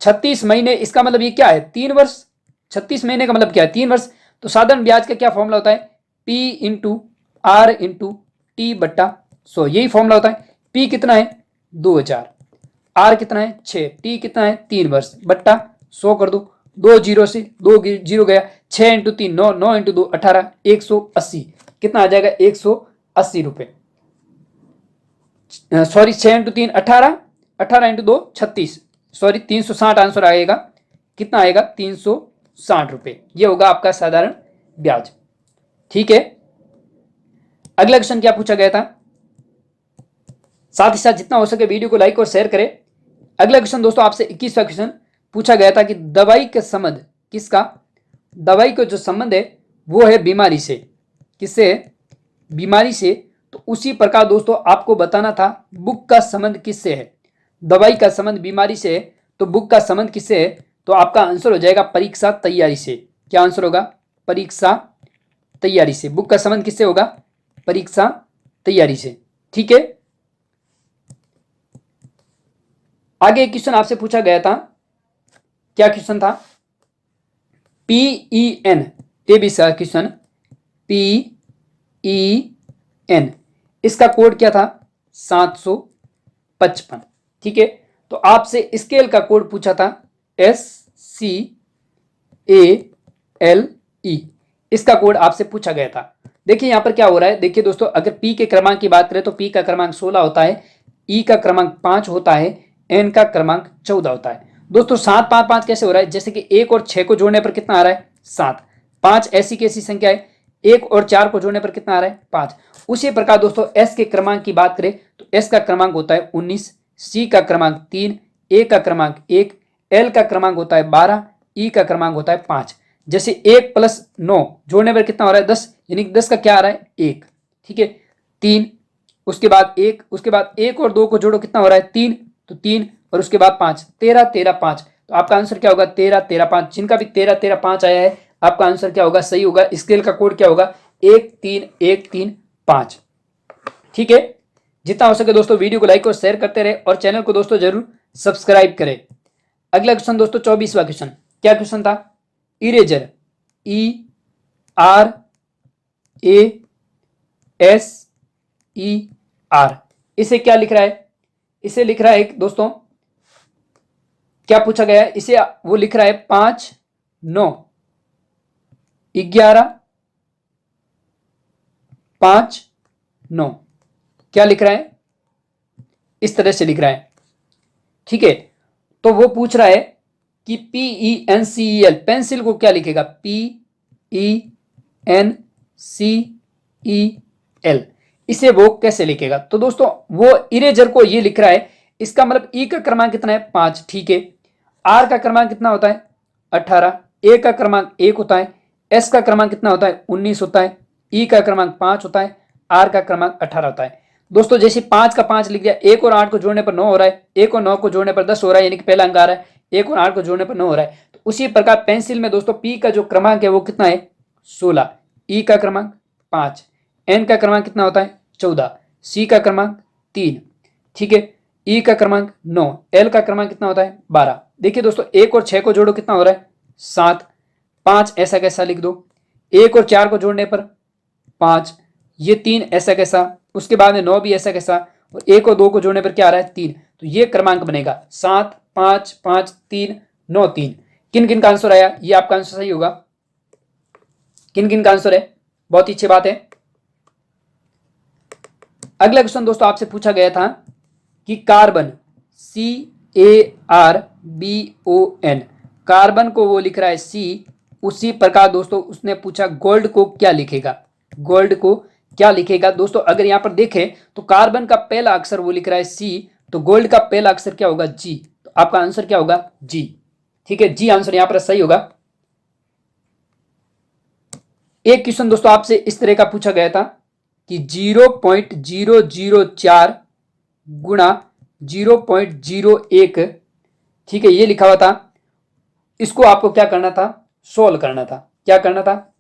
36 महीने, इसका मतलब ये क्या है 3 वर्ष, 36 महीने का मतलब क्या है 3 वर्ष। तो साधारण ब्याज का क्या फॉर्मूला होता है P into R into T बट्टा 100, यही फॉर्मूला होता है। P कितना है 2000, R कितना है 6, T कितना है 3 वर्ष बट्टा 100 कर दो, 2 जीरो से 2 जीरो गया, 6 इंटू 3 9, 9 इंटू 2 18, 180। कितना आ जाएगा? 180 रुपये। Sorry, 6 into 3 18, 18 into 2 36, sorry 360 answer आएगा। कितना आएगा? 360 रुपये। ये होगा आपका साधारण ब्याज। ठीक है, अगला क्वेश्चन क्या पूछा गया था? साथ ही साथ जितना हो सके वीडियो को लाइक और शेयर करें। अगला क्वेश्चन दोस्तों आपसे 21वां क्वेश्चन पूछा गया था कि दवाई का संबंध किसका? दवाई का जो संबंध है वो है बीमारी से। किससे? बीमारी से। तो उसी प्रकार दोस्तों आपको बताना था बुक का संबंध किससे है। दवाई का संबंध बीमारी से है, तो बुक का संबंध किससे है? तो आपका आंसर हो जाएगा परीक्षा तैयारी से। क्या आंसर होगा? परीक्षा तैयारी से। बुक का संबंध किससे होगा? परीक्षा तैयारी से। ठीक है, आगे एक क्वेश्चन आपसे पूछा गया था। क्या क्वेश्चन था? PEN 23वां क्वेश्चन, PEN इसका कोड क्या था? 755। ठीक है, तो आपसे स्केल का कोड पूछा था SCALE। इसका कोड आपसे पूछा गया था। देखिए यहां पर क्या हो रहा है, देखिए दोस्तों, अगर P के क्रमांक की बात करें तो P का क्रमांक 16 होता है, E का क्रमांक 5 होता है, N का क्रमांक 14 होता है। दोस्तों 7 5 5 कैसे हो रहा है? जैसे कि 1 और 6 को जोड़ने पर कितना आ रहा है? 7। 5 ऐसी कैसी संख्या है? 1 और 4 को जोड़ने पर कितना आ रहा है? 5। उसी प्रकार दोस्तों S के क्रमांक की बात करें तो S का क्रमांक होता है 19, C का क्रमांक 3, A का क्रमांक 1, L का क्रमांक होता है 12, E का क्रमांक होता है 5। जैसे 1 + 9 जोड़ने पर कितना हो रहा है? 10, यानी कि 10 का क्या आ रहा है? 1। ठीक है, 3, उसके बाद 1, उसके बाद 1 और 2 को जोड़ो, कितना हो रहा है? 3, तो 3 और उसके बाद 5, 13 13 5। तो आपका आंसर क्या होगा? 13 13 5। जिनका भी 13 13 5 आया है आपका आंसर क्या होगा? सही होगा। स्केल का कोड क्या होगा? 1 3 1 3 5। ठीक है, जितना हो सके दोस्तों वीडियो को लाइक और शेयर करते रहे और चैनल को दोस्तों जरूर सब्सक्राइब करें। अगला क्वेश्चन दोस्तों 24वां क्वेश्चन। क्या क्वेश्चन था? इरेजर, ERASER, इसे क्या लिख रहा है? इसे लिख रहा है दोस्तों, क्या पूछा गया है इसे? वो लिख रहा है 5 9 11 5 9। क्या लिख रहा है? इस तरह से लिख रहा है। ठीक है, तो वो पूछ रहा है कि PENCEL, पेंसिल को क्या लिखेगा? PENCEL, इसे वो कैसे लिखेगा? तो दोस्तों वो इरेजर को ये लिख रहा है, इसका मतलब E का क्रमांक कितना है? 5। ठीक है, R का क्रमांक कितना होता है? 18, A का क्रमांक 1 होता है, S का क्रमांक कितना होता है? 19 होता है, E का क्रमांक 5 होता है, R का क्रमांक 18 होता है। दोस्तों जैसे 5 का 5 लिख दिया, 1 और 8 को जोड़ने पर 9 हो रहा है, 1 और 9 को जोड़ने पर 10 हो रहा है, यानी कि पहला अंक आ रहा है, 1 और 8 को जोड़ने पर 9 हो रहा है। तो उसी प्रकार पेंसिल में दोस्तों P का जो क्रमांक है वो कितना है? 16, E का क्रमांक 5, N का क्रमांक कितना होता है? 14, C का क्रमांक 3, ठीक है, E का क्रमांक 9, L का क्रमांक कितना होता है? 12। देखिए दोस्तों 1 और 6 को जोड़ो, कितना हो रहा है? 7, 5 ऐसा कैसा लिख दो, 1 और 4 को जोड़ने पर 5, ये 3 ऐसा कैसा, उसके बाद में 9 भी ऐसा कैसा, और 1 और 2 को जोड़ने पर क्या आ रहा है? 3। तो ये क्रमांक बनेगा 7 5 5 3 9 3। किन किन का आंसर आया? ये आपका आंसर सही होगा। किन किन का आंसर है? बहुत ही अच्छी बात है। अगला क्वेश्चन दोस्तों आपसे पूछा गया था कि कार्बन, CARBON, कार्बन को वो लिख रहा है C। उसी प्रकार दोस्तों उसने पूछा गोल्ड को क्या लिखेगा? गोल्ड को क्या लिखेगा? दोस्तों अगर यहां पर देखें तो कार्बन का पहला अक्षर वो लिख रहा है C, तो गोल्ड का पहला अक्षर क्या होगा? G। तो आपका आंसर क्या होगा? G। ठीक है, G आंसर यहां पर सही होगा। एक क्वेश्चन दोस्तों आपसे इस तरह का पूछा गया था कि 0.004 गुणा 0.01, ठीक है, ये लिखा हुआ था। इसको आपको क्या करना था? सोल्व करना था। क्या करना था?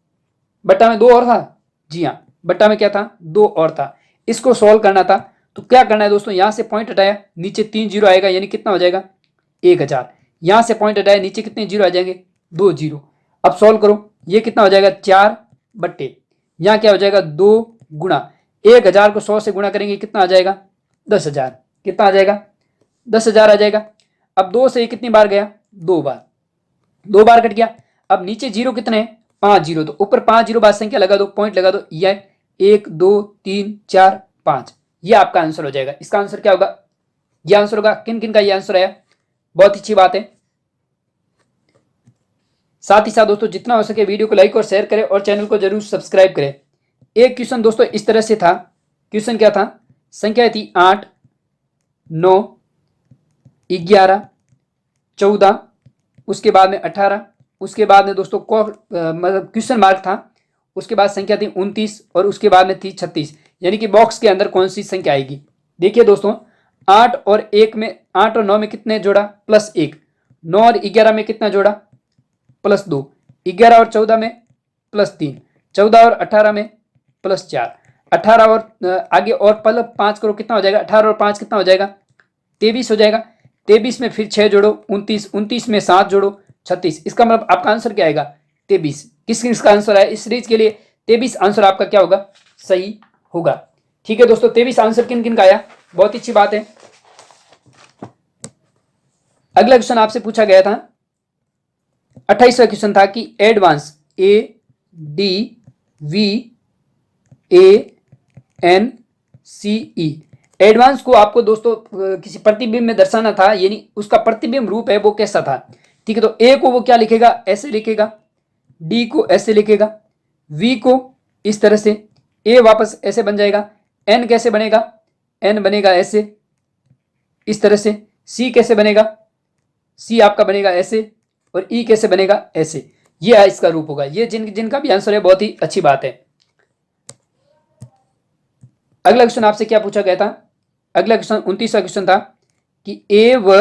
बट्टा में 2 और था। जी हाँ, बट्टा में क्या था? 2 और था। इसको सोल्व करना था तो क्या करना है दोस्तों? यहां से पॉइंट हटाया, नीचे 3 जीरो आएगा, यानी कितना हो जाएगा? 1000। यहां से पॉइंट हटाया, नीचे कितने जीरो आ जाएंगे? 2 जीरो। अब सोल्व करो, ये कितना हो जाएगा? 4 बट्टे, यहां क्या हो जाएगा? 2 गुणा 1000 को 100 से गुणा करेंगे, कितना आ जाएगा? 10,000। कितना आ जाएगा? 10,000 आ जाएगा। अब 2 से कितनी बार गया? 2 बार, 2 बार कट गया। अब नीचे जीरो कितने हैं? 5 जीरो, तो ऊपर 5 जीरो बाद संख्या लगा दो, पॉइंट लगा दो, यह 1 2 3 4 5, ये आपका आंसर हो जाएगा। इसका आंसर क्या होगा? ये आंसर होगा। किन किन का ये आंसर आया? बहुत अच्छी बात है। साथ ही साथ दोस्तों जितना हो सके वीडियो को लाइक और शेयर करें और चैनल को जरूर सब्सक्राइब करें। एक क्वेश्चन दोस्तों इस तरह से था। क्वेश्चन क्या था? संख्या थी 8 9 11 14, उसके बाद में 18, उसके बाद में दोस्तों मतलब क्वेश्चन मार्क था, उसके बाद संख्या थी 29 और उसके बाद में थी 36। यानी कि बॉक्स के अंदर कौन सी संख्या आएगी? देखिए दोस्तों 8 और 1 में, 8 और 9 में कितने जोड़ा? +1। 9 और 11 में कितना जोड़ा? +2। 11 और 14 में +3। 14 और 18 में +4। 18 और आगे और +5 करो, कितना हो जाएगा? 18 और 5 कितना हो जाएगा? 23 हो जाएगा। 23 में फिर 6 जोड़ो 29, 29 में 7 जोड़ो 36। इसका मतलब आपका आंसर क्या आएगा? 23। किस किसका आंसर है इस सीरीज के लिए? 23 आंसर आपका क्या होगा? सही होगा। ठीक है दोस्तों, 23 आंसर किन किन का आया? बहुत अच्छी बात है। अगला क्वेश्चन आपसे पूछा गया था, 28वां क्वेश्चन था कि एडवांस ADVANCE, एडवांस को आपको दोस्तों किसी प्रतिबिंब में दर्शाना था, यानी उसका प्रतिबिंब रूप है वो कैसा था? ठीक है, तो ए को वो क्या लिखेगा? ऐसे लिखेगा, डी को ऐसे लिखेगा, वी को इस तरह से, ए वापस ऐसे बन जाएगा, एन कैसे बनेगा? एन बनेगा ऐसे इस तरह से, सी कैसे बनेगा? सी आपका बनेगा ऐसे, और ई कैसे बनेगा? ऐसे। ये इसका रूप होगा। ये जिनका भी आंसर है बहुत ही अच्छी बात है। अगला क्वेश्चन आपसे क्या पूछा गया था? अगला क्वेश्चन 29वां क्वेश्चन था कि ए व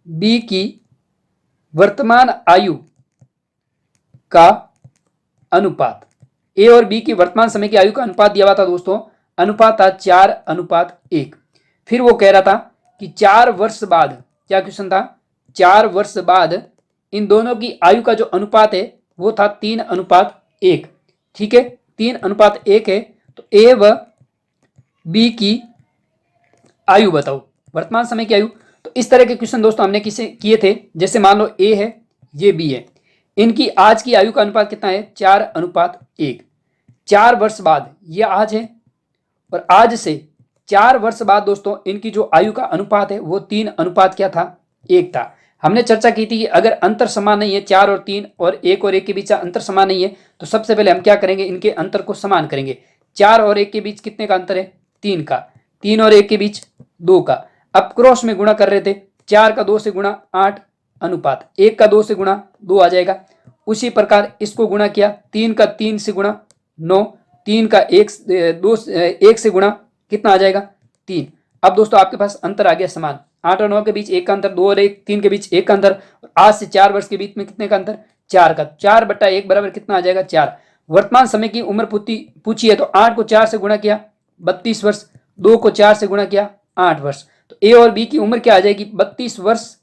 बी की वर्तमान आयु का अनुपात, ए और बी की वर्तमान समय की आयु का अनुपात दिया हुआ था दोस्तों। अनुपात था 4:1। फिर वो कह रहा था कि 4 वर्ष बाद, क्या क्वेश्चन था? 4 वर्ष बाद इन दोनों की आयु का जो अनुपात है वो था 3:1। ठीक है, 3:1 है। तो ए व बी की आयु बताओ, वर्तमान समय की आयु। तो इस तरह के क्वेश्चन दोस्तों हमने किसे किए थे? जैसे मान लो ए है, ये बी है, इनकी आज की आयु का अनुपात कितना है? 4:1। 4 वर्ष बाद, ये आज है, और आज से 4 वर्ष बाद दोस्तों इनकी जो आयु का अनुपात है वो 3:1 क्या था? 1 था। हमने चर्चा की थी कि अगर अंतर समान नहीं है, 4 और 3 और 1 और 1 के बीच अंतर समान नहीं है, तो सबसे पहले हम क्या करेंगे? इनके अंतर को समान करेंगे। 4 और 1 के बीच कितने का अंतर है? 3 का। 3 और 1 के बीच 2 का। अब क्रॉस में गुणा कर रहे थे, 4 का 2 से गुणा 8 अनुपात, 1 का 2 से गुणा 2 आ जाएगा। उसी प्रकार इसको गुणा किया, 3 का 3 से गुणा 9, 3 का 1 से गुणा कितना आ जाएगा? 3। अब दोस्तों आपके पास अंतर आ गया समान। 8 और 9 के बीच 1 का अंतर, 2 और 1 3 के बीच 1 का अंतर, आज से 4 वर्ष के बीच में कितने का अंतर? 4 का। 4/1 बराबर कितना आ जाएगा? 4। वर्तमान समय की उम्र पूछी है, तो 8 को 4 से गुणा किया 32 वर्ष, 2 को 4 से गुणा किया 8 वर्ष। तो ए और बी की उम्र क्या आ जाएगी? 32 वर्ष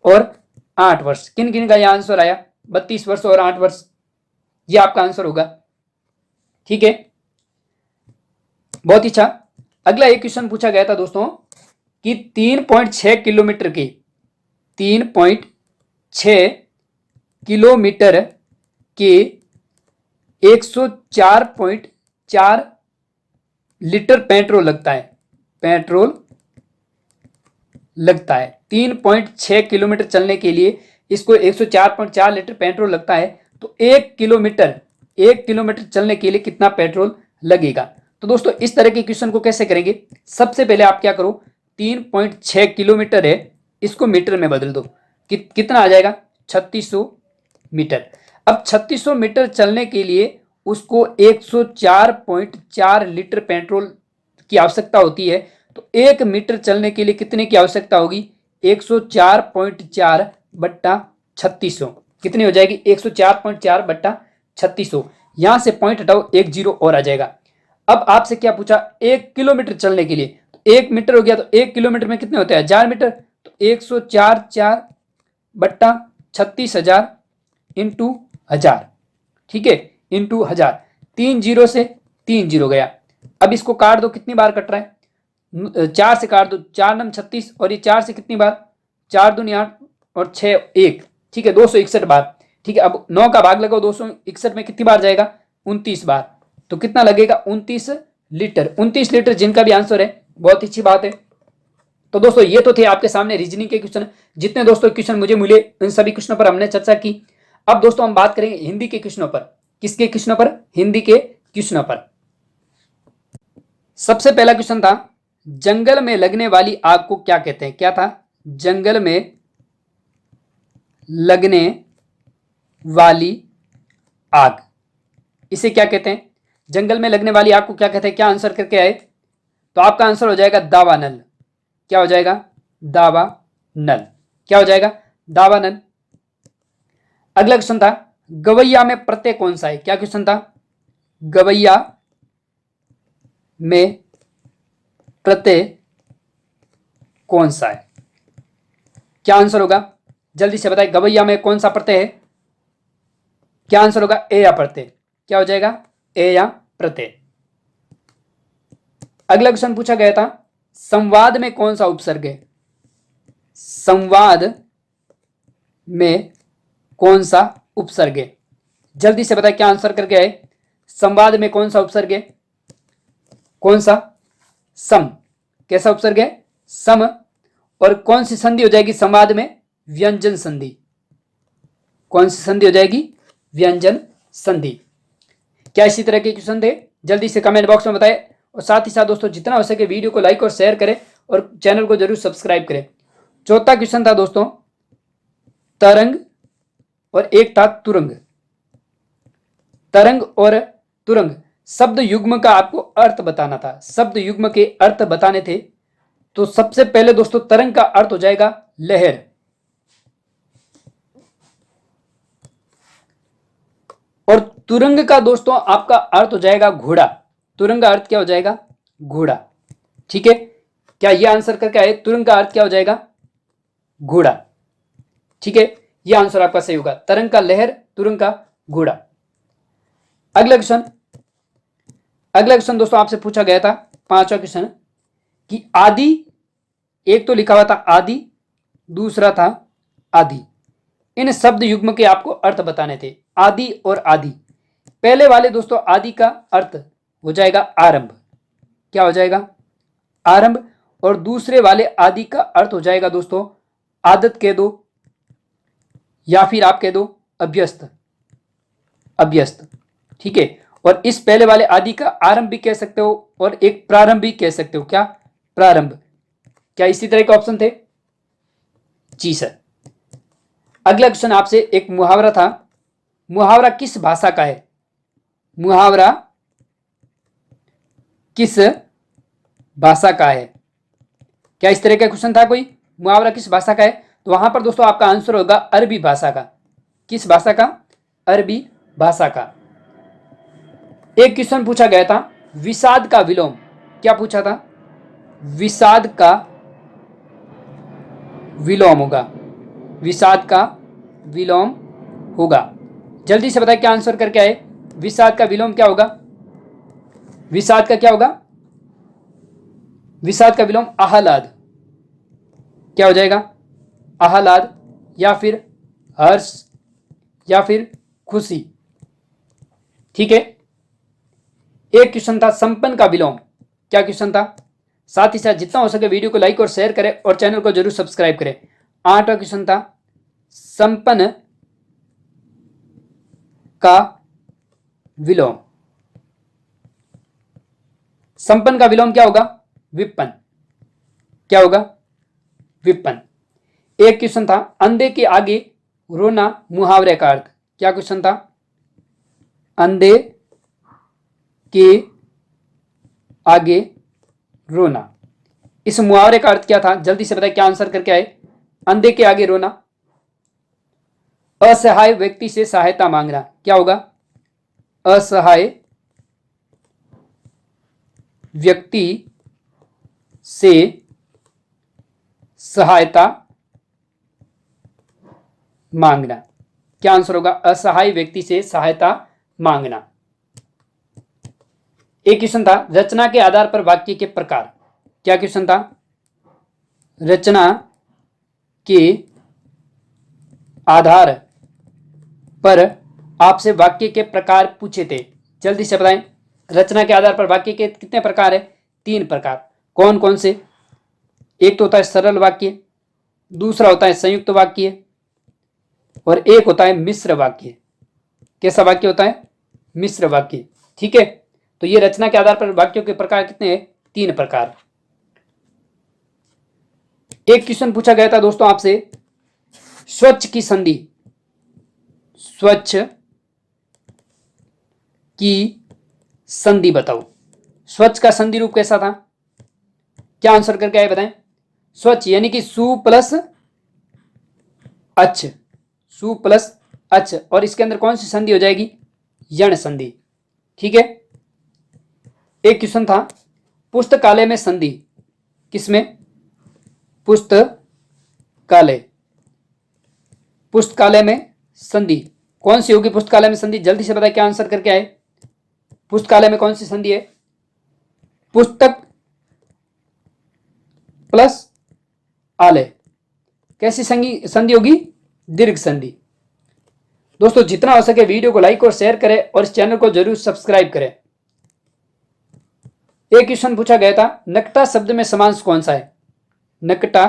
और 8 वर्ष। किन किन का यह आंसर आया? 32 वर्ष और 8 वर्ष, ये आपका आंसर होगा। ठीक है, बहुत ही अच्छा। अगला एक क्वेश्चन पूछा गया था दोस्तों कि 3.6 किलोमीटर के 3.6 किलोमीटर के 104.4 लीटर पेट्रोल लगता है। पेट्रोल लगता है 3.6 किलोमीटर चलने के लिए इसको 104.4 लीटर पेट्रोल लगता है। तो 1 किलोमीटर चलने के लिए कितना पेट्रोल लगेगा? तो दोस्तों इस तरह के क्वेश्चन को कैसे करेंगे? सबसे पहले आप क्या करो, 3.6 किलोमीटर है, इसको मीटर में बदल दो। कितना आ जाएगा? 3600 मीटर। अब 3600 मीटर चलने के लिए उसको 104.4 लीटर पेट्रोल की आवश्यकता होती है। तो 1 मीटर चलने के लिए कितने की आवश्यकता होगी? 104.4 बट्टा 3600 कितनी हो जाएगी? 104.4 बट्टा 3600। यहां से पॉइंट हटाओ, 1 जीरो और आ जाएगा। अब आपसे क्या पूछा? 1 किलोमीटर चलने के लिए, तो 1 मीटर हो गया, तो 1 किलोमीटर में कितने होते हैं? 1000 मीटर। तो 104.4 बट्टा 36,000 इंटू 1000। ठीक है, इंटू 1000। 3 जीरो से 3 जीरो गया। अब इसको काट दो, कितनी बार कट रहा है? 4 से काट दो, 4 नम 36, और ये 4 से कितनी बार? 4 दूनी 8 और 6 1। ठीक है, 261 बार। ठीक है, अब 9 का भाग लगाओ 261 में, कितनी बार जाएगा? 29 बार। तो कितना लगेगा? 29 लीटर। 29 लीटर जिनका भी आंसर है, बहुत अच्छी बात है। तो दोस्तों ये तो थे आपके सामने रीजनिंग के क्वेश्चन। जितने दोस्तों क्वेश्चन मुझे मिले इन सभी क्वेश्चनों पर हमने चर्चा की। अब दोस्तों हम बात करेंगे हिंदी के क्वेश्चनों पर। किसके क्वेश्चनों पर? हिंदी के क्वेश्चनों पर। सबसे पहला क्वेश्चन था, जंगल में लगने वाली आग को क्या कहते हैं? क्या था? जंगल में लगने वाली आग, इसे क्या कहते हैं? जंगल में लगने वाली आग को क्या कहते हैं? क्या आंसर करके आए? तो आपका आंसर हो जाएगा दावानल। क्या हो जाएगा? दावानल। क्या हो जाएगा? दावानल। अगला क्वेश्चन था, गवैया में प्रत्यय कौन सा है? क्या क्वेश्चन था? गवैया में प्रत्यय कौन सा है? क्या आंसर होगा? जल्दी से बताइए, गवैया में कौन सा प्रत्यय है? क्या आंसर होगा? ए या प्रत्यय। क्या हो जाएगा? ए या प्रत्यय। अगला क्वेश्चन पूछा गया था, संवाद में कौन सा उपसर्ग है? संवाद में कौन सा उपसर्ग है? जल्दी से बताइए, क्या आंसर करके आए? संवाद में कौन सा उपसर्ग है? कौन सा? सम। कैसा उपसर्ग है? सम। और कौन सी संधि हो जाएगी संवाद में? व्यंजन संधि। कौन सी संधि हो जाएगी? व्यंजन संधि। क्या इसी तरह के क्वेश्चन थे? जल्दी से कमेंट बॉक्स में बताएं। और साथ ही साथ दोस्तों जितना हो सके वीडियो को लाइक और शेयर करें और चैनल को जरूर सब्सक्राइब करें। चौथा क्वेश्चन था दोस्तों, तरंग और एक था तुरंग। तरंग और तुरंग शब्द युग्म का आपको अर्थ बताना था। शब्द युग्म के अर्थ बताने थे। तो सबसे पहले दोस्तों तरंग का अर्थ हो जाएगा लहर। और तुरंग का दोस्तों आपका अर्थ हो जाएगा घोड़ा। तुरंग का अर्थ क्या हो जाएगा? घोड़ा। ठीक है, क्या यह आंसर करके आए? तुरंग का अर्थ क्या हो जाएगा? घोड़ा। ठीक है, यह आंसर आपका सही होगा। तरंग का लहर, तुरंग का घोड़ा। अगला क्वेश्चन दोस्तों आपसे पूछा गया था, पांचवा क्वेश्चन, कि आदि, एक तो लिखा हुआ था आदि, दूसरा था आदि। इन शब्द युग्म के आपको अर्थ बताने थे। आदि और आदि। पहले वाले दोस्तों आदि का अर्थ हो जाएगा आरंभ। क्या हो जाएगा? आरंभ। और दूसरे वाले आदि का अर्थ हो जाएगा दोस्तों आदत कह दो, या फिर आप कह दो अभ्यस्त। अभ्यस्त। ठीक है, और इस पहले वाले आदि का आरंभ भी कह सकते हो और एक प्रारंभ भी कह सकते हो। क्या? प्रारंभ। क्या इसी तरह के ऑप्शन थे? जी सर। अगला क्वेश्चन आपसे एक मुहावरा था। मुहावरा किस भाषा का है? मुहावरा किस भाषा का है? क्या इस तरह का क्वेश्चन था कोई? मुहावरा किस भाषा का है? तो वहां पर दोस्तों आपका आंसर होगा अरबी भाषा का। किस भाषा का? अरबी भाषा का। एक क्वेश्चन पूछा गया था, विषाद का विलोम। क्या पूछा था? विषाद का विलोम होगा। विषाद का विलोम होगा। जल्दी से बताएं, क्या आंसर करके आए? विषाद का विलोम क्या होगा? विषाद का क्या होगा? विषाद का विलोम आह्लाद। क्या हो जाएगा? आह्लाद, या फिर हर्ष, या फिर खुशी। ठीक है। एक क्वेश्चन था संपन्न का विलोम। क्या क्वेश्चन था? साथ ही साथ जितना हो सके वीडियो को लाइक और शेयर करें और चैनल को जरूर सब्सक्राइब करें। आठवां क्वेश्चन था संपन्न का विलोम। संपन्न का विलोम क्या होगा? विपन्न। क्या होगा? विपन्न। एक क्वेश्चन था अंधे के आगे रोना मुहावरे का अर्थ। क्या क्वेश्चन था? अंधे के आगे रोना, इस मुहावरे का अर्थ क्या था? जल्दी से बताएं, क्या आंसर करके आए? अंधे के आगे रोना, असहाय व्यक्ति से सहायता मांगना। क्या होगा? असहाय व्यक्ति से सहायता मांगना। क्या आंसर होगा? असहाय व्यक्ति से सहायता मांगना। एक क्वेश्चन था रचना के आधार पर वाक्य के प्रकार। क्या क्वेश्चन था? रचना के आधार पर आपसे वाक्य के प्रकार पूछे थे। जल्दी से बताएं। रचना के आधार पर वाक्य के कितने प्रकार है? 3 प्रकार। कौन कौन से? एक तो होता है सरल वाक्य, दूसरा होता है संयुक्त वाक्य, और एक होता है मिश्र वाक्य। कैसा वाक्य होता है? मिश्र वाक्य। ठीक है, तो ये रचना के आधार पर वाक्यों के प्रकार कितने हैं? 3 प्रकार। एक क्वेश्चन पूछा गया था दोस्तों आपसे, स्वच्छ की संधि, स्वच्छ की संधि बताओ। स्वच्छ का संधि रूप कैसा था? क्या आंसर करके आए बताएं। स्वच्छ यानी कि सु प्लस अच्छ, सु प्लस अच्छ, और इसके अंदर कौन सी संधि हो जाएगी? यण संधि। ठीक है। एक क्वेश्चन था, पुस्तकालय में संधि, किसमें? पुस्तकालय, पुस्तकालय में संधि कौन सी होगी? पुस्तकालय में संधि जल्दी से बताए, क्या आंसर करके आए। पुस्तकालय में कौन सी संधि है? पुस्तक प्लस आलय। कैसी संधि होगी? दीर्घ संधि। दोस्तों जितना हो सके वीडियो को लाइक और शेयर करें और इस चैनल को जरूर सब्सक्राइब करें। एक क्वेश्चन पूछा गया था, नकटा शब्द में समास कौन सा है? नकटा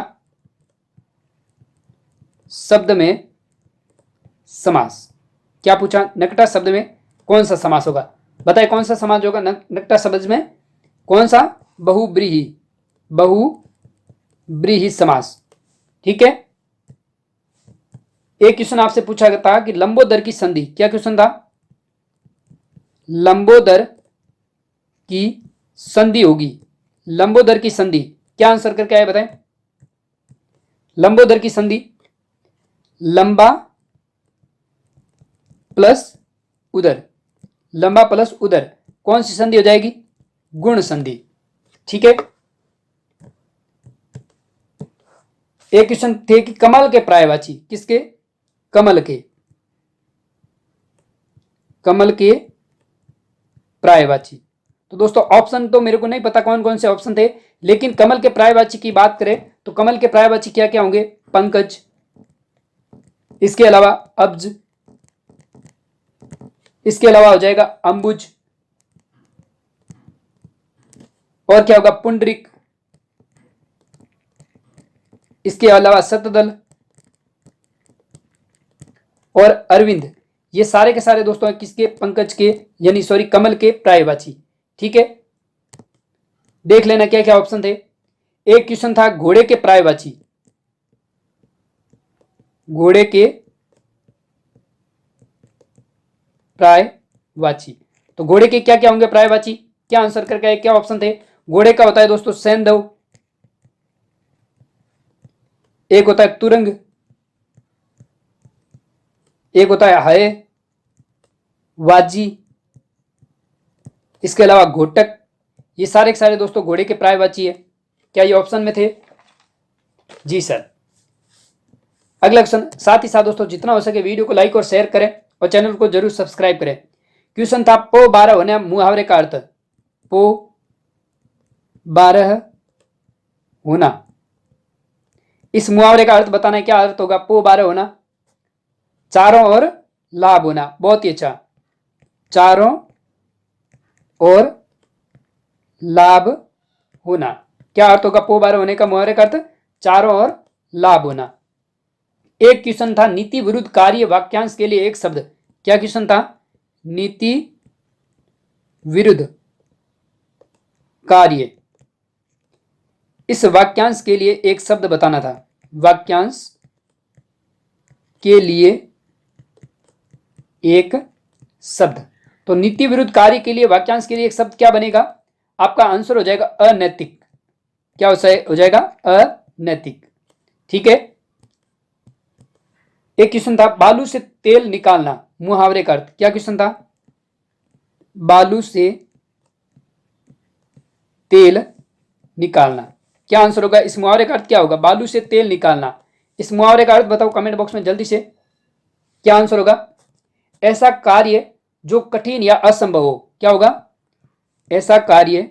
शब्द में समास। क्या पूछा? नकटा शब्द में कौन सा समास होगा? बताए कौन सा समास होगा नकटा शब्द में? कौन सा? बहुब्रीहि, बहुब्रीहि समास। ठीक है। एक क्वेश्चन आपसे पूछा गया था कि लंबोदर की संधि, क्या क्वेश्चन था? लंबोदर की संधि होगी, लंबोदर की संधि। क्या आंसर करके आए बताएं। लंबोदर की संधि, लंबा प्लस उदर, लंबा प्लस उदर, कौन सी संधि हो जाएगी? गुण संधि। ठीक है। एक क्वेश्चन थे कि कमल के प्रायवाची, किसके? कमल के, कमल के प्रायवाची। तो दोस्तों ऑप्शन तो मेरे को नहीं पता कौन कौन से ऑप्शन थे, लेकिन कमल के प्रायवाची की बात करें तो कमल के प्रायवाची क्या क्या होंगे? पंकज, इसके अलावा अब्ज, इसके अलावा हो जाएगा अंबुज, और क्या होगा? पुंडरिक, इसके अलावा शतदल और अरविंद। ये सारे के सारे दोस्तों किसके? पंकज के, यानी सॉरी कमल के प्रायवाची। ठीक है, देख लेना क्या क्या ऑप्शन थे। एक क्वेश्चन था घोड़े के प्रायवाची, घोड़े के प्रायवाची। तो घोड़े के क्या क्या होंगे प्रायवाची? क्या आंसर करके क्या ऑप्शन थे? घोड़े का होता है दोस्तों सैंधव, एक होता है तुरंग, एक होता है हय, वाजी, इसके अलावा घोटक। ये सारे के सारे दोस्तों घोड़े के प्रायवाची है। क्या ये ऑप्शन में थे? जी सर। अगला क्वेश्चन, साथ ही साथ दोस्तों जितना हो सके वीडियो को लाइक और शेयर करें और चैनल को जरूर सब्सक्राइब करें। क्वेश्चन था पो 12 होने मुहावरे का अर्थ, पो 12 होना, इस मुहावरे का अर्थ बताना है। क्या अर्थ होगा? पो 12 होना, चारों ओर लाभ होना। बहुत ही अच्छा, चारों ओर लाभ होना। क्या अर्थ होगा पो 12 होने का? मुहावरे का अर्थ चारों ओर लाभ होना। एक क्वेश्चन था नीति विरुद्ध कार्य वाक्यांश के लिए एक शब्द। क्या क्वेश्चन था? नीति विरुद्ध कार्य, इस वाक्यांश के लिए एक शब्द बताना था। वाक्यांश के लिए एक शब्द। तो नीति विरुद्ध कार्य के लिए वाक्यांश के लिए एक शब्द क्या बनेगा? आपका आंसर हो जाएगा अनैतिक। क्या हो जाएगा? अनैतिक। ठीक है। एक क्वेश्चन था बालू से तेल निकालना, मुहावरे का अर्थ। क्या क्वेश्चन था? बालू से तेल निकालना। क्या आंसर होगा? इस मुहावरे का अर्थ क्या होगा? बालू से तेल निकालना। इस मुहावरे का अर्थ बताओ कमेंट बॉक्स में जल्दी से। क्या आंसर होगा? ऐसा कार्य जो कठिन या असंभव हो। क्या होगा? ऐसा कार्य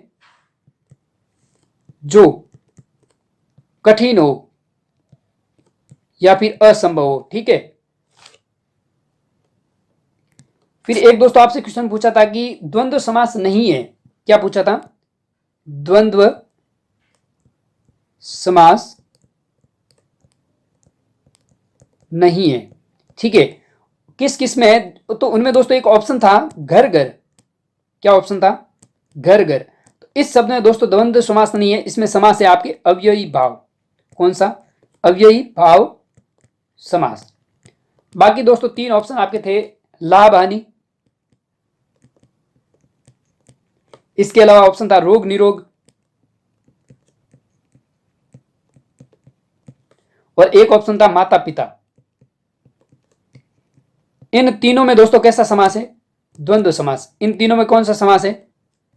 जो कठिन हो या फिर असंभव हो। ठीक है। फिर एक दोस्तों आपसे क्वेश्चन पूछा था कि द्वंद्व समास नहीं है, क्या पूछा था? द्वंद्व समास नहीं है, ठीक है। किस किस में है? तो उनमें दोस्तों एक ऑप्शन था घर घर। क्या ऑप्शन था? घर घर। तो इस शब्द में दोस्तों द्वंद्व समास नहीं है, इसमें समास है आपके अव्ययी भाव। कौन सा? अव्ययी भाव समास। बाकी दोस्तों 3 ऑप्शन आपके थे, लाभ हानि, इसके अलावा ऑप्शन था रोग निरोग, और एक ऑप्शन था माता पिता। इन तीनों में दोस्तों कैसा समास है? द्वंद्व समास। इन तीनों में कौन सा समास है?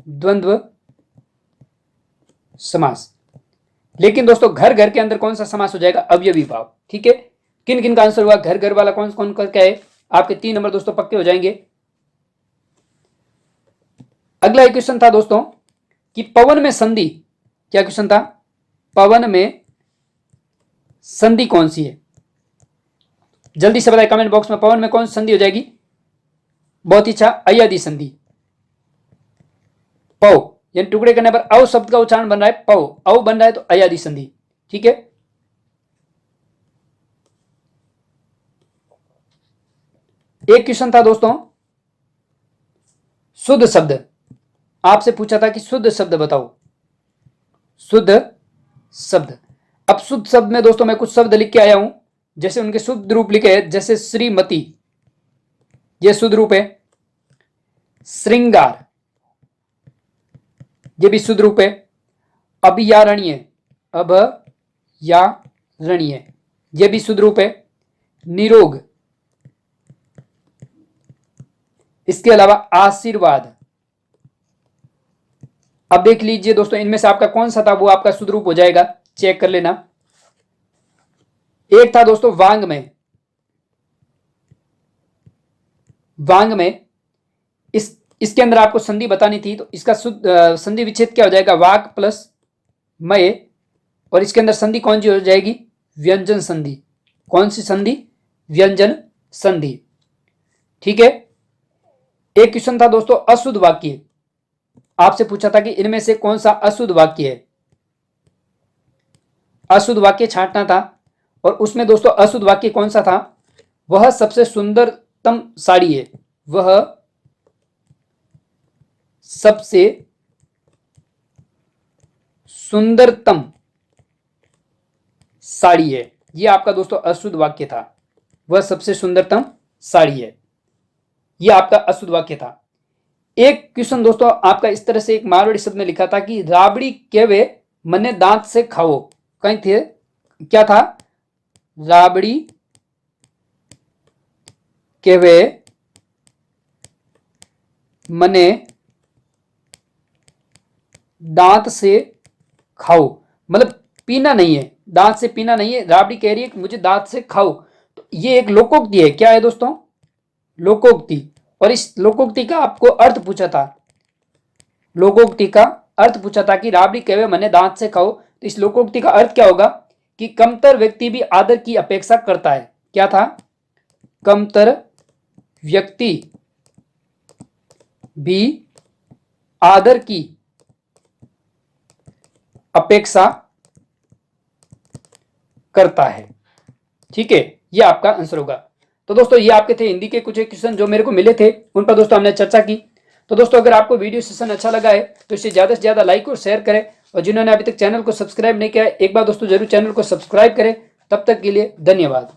द्वंद्व समास। लेकिन दोस्तों घर घर के अंदर कौन सा समास हो जाएगा? अवयवी भाव, ठीक है। किन किन का आंसर हुआ? घर घर वाला कौन कौन क्या है? आपके 3 नंबर दोस्तों पक्के हो जाएंगे। अगला एक क्वेश्चन था दोस्तों कि पवन में संधि, क्या क्वेश्चन था? पवन में संधि कौन सी है? जल्दी से बताइए कमेंट बॉक्स में, पवन में कौन सी संधि हो जाएगी? बहुत ही अच्छा, अयदि संधि। पव यानी टुकड़े करने पर अव शब्द का उच्चारण बन रहा है पव, अव बन रहा है तो अयदि संधि, ठीक है। एक क्वेश्चन था दोस्तों शुद्ध शब्द, आपसे पूछा था कि शुद्ध शब्द बताओ, शुद्ध शब्द। अब शुद्ध शब्द में दोस्तों मैं कुछ शब्द लिख के आया हूं, जैसे उनके शुद्ध रूप लिखे हैं, जैसे श्रीमती, ये शुद्ध रूप है। श्रृंगार, ये भी शुद्ध रूप है। अभयारण्य, अभयारण्य, ये भी शुद्ध रूप है। निरोग, इसके अलावा आशीर्वाद। अब देख लीजिए दोस्तों इनमें से आपका कौन सा था वो आपका शुद्ध रूप हो जाएगा, चेक कर लेना। एक था दोस्तों वांग में, वांग में इसके अंदर आपको संधि बतानी थी, तो इसका शुद्ध संधि विच्छेद क्या हो जाएगा? वाक प्लस मय, और इसके अंदर संधि कौन सी हो जाएगी? व्यंजन संधि। कौन सी संधि? व्यंजन संधि, ठीक है। एक क्वेश्चन था दोस्तों अशुद्ध वाक्य, आपसे पूछा था कि इनमें से कौन सा अशुद्ध वाक्य है? अशुद्ध वाक्य छांटना था, और उसमें दोस्तों अशुद्ध वाक्य कौन सा था? वह सबसे सुंदरतम साड़ी है, वह सबसे सुंदरतम साड़ी है, यह आपका दोस्तों अशुद्ध वाक्य था। वह सबसे सुंदरतम साड़ी है, यह आपका अशुद्ध वाक्य था। एक क्वेश्चन दोस्तों आपका इस तरह से एक मारवाड़ी शब्द में लिखा था कि राबड़ी केवे मने दांत से खाओ, कहीं थे, क्या था? राबड़ी केवे मने दांत से खाओ, मतलब पीना नहीं है, दांत से पीना नहीं है। राबड़ी कह रही है कि मुझे दांत से खाओ, तो ये एक लोकोक्ति है। क्या है दोस्तों? लोकोक्ति। और इस लोकोक्ति का आपको अर्थ पूछा था, लोकोक्ति का अर्थ पूछा था कि राबड़ी कहे मने दांत से खाओ, तो इस लोकोक्ति का अर्थ क्या होगा? कि कमतर व्यक्ति भी आदर की अपेक्षा करता है। क्या था? कमतर व्यक्ति भी आदर की अपेक्षा करता है, ठीक है। यह आपका आंसर होगा। तो दोस्तों ये आपके थे हिंदी के कुछ एक क्वेश्चन जो मेरे को मिले थे, उन पर दोस्तों हमने चर्चा की। तो दोस्तों अगर आपको वीडियो सेशन अच्छा लगा है तो इसे ज़्यादा से ज़्यादा लाइक और शेयर करें, और जिन्होंने अभी तक चैनल को सब्सक्राइब नहीं किया है एक बार दोस्तों जरूर चैनल को सब्सक्राइब करें। तब तक के लिए धन्यवाद।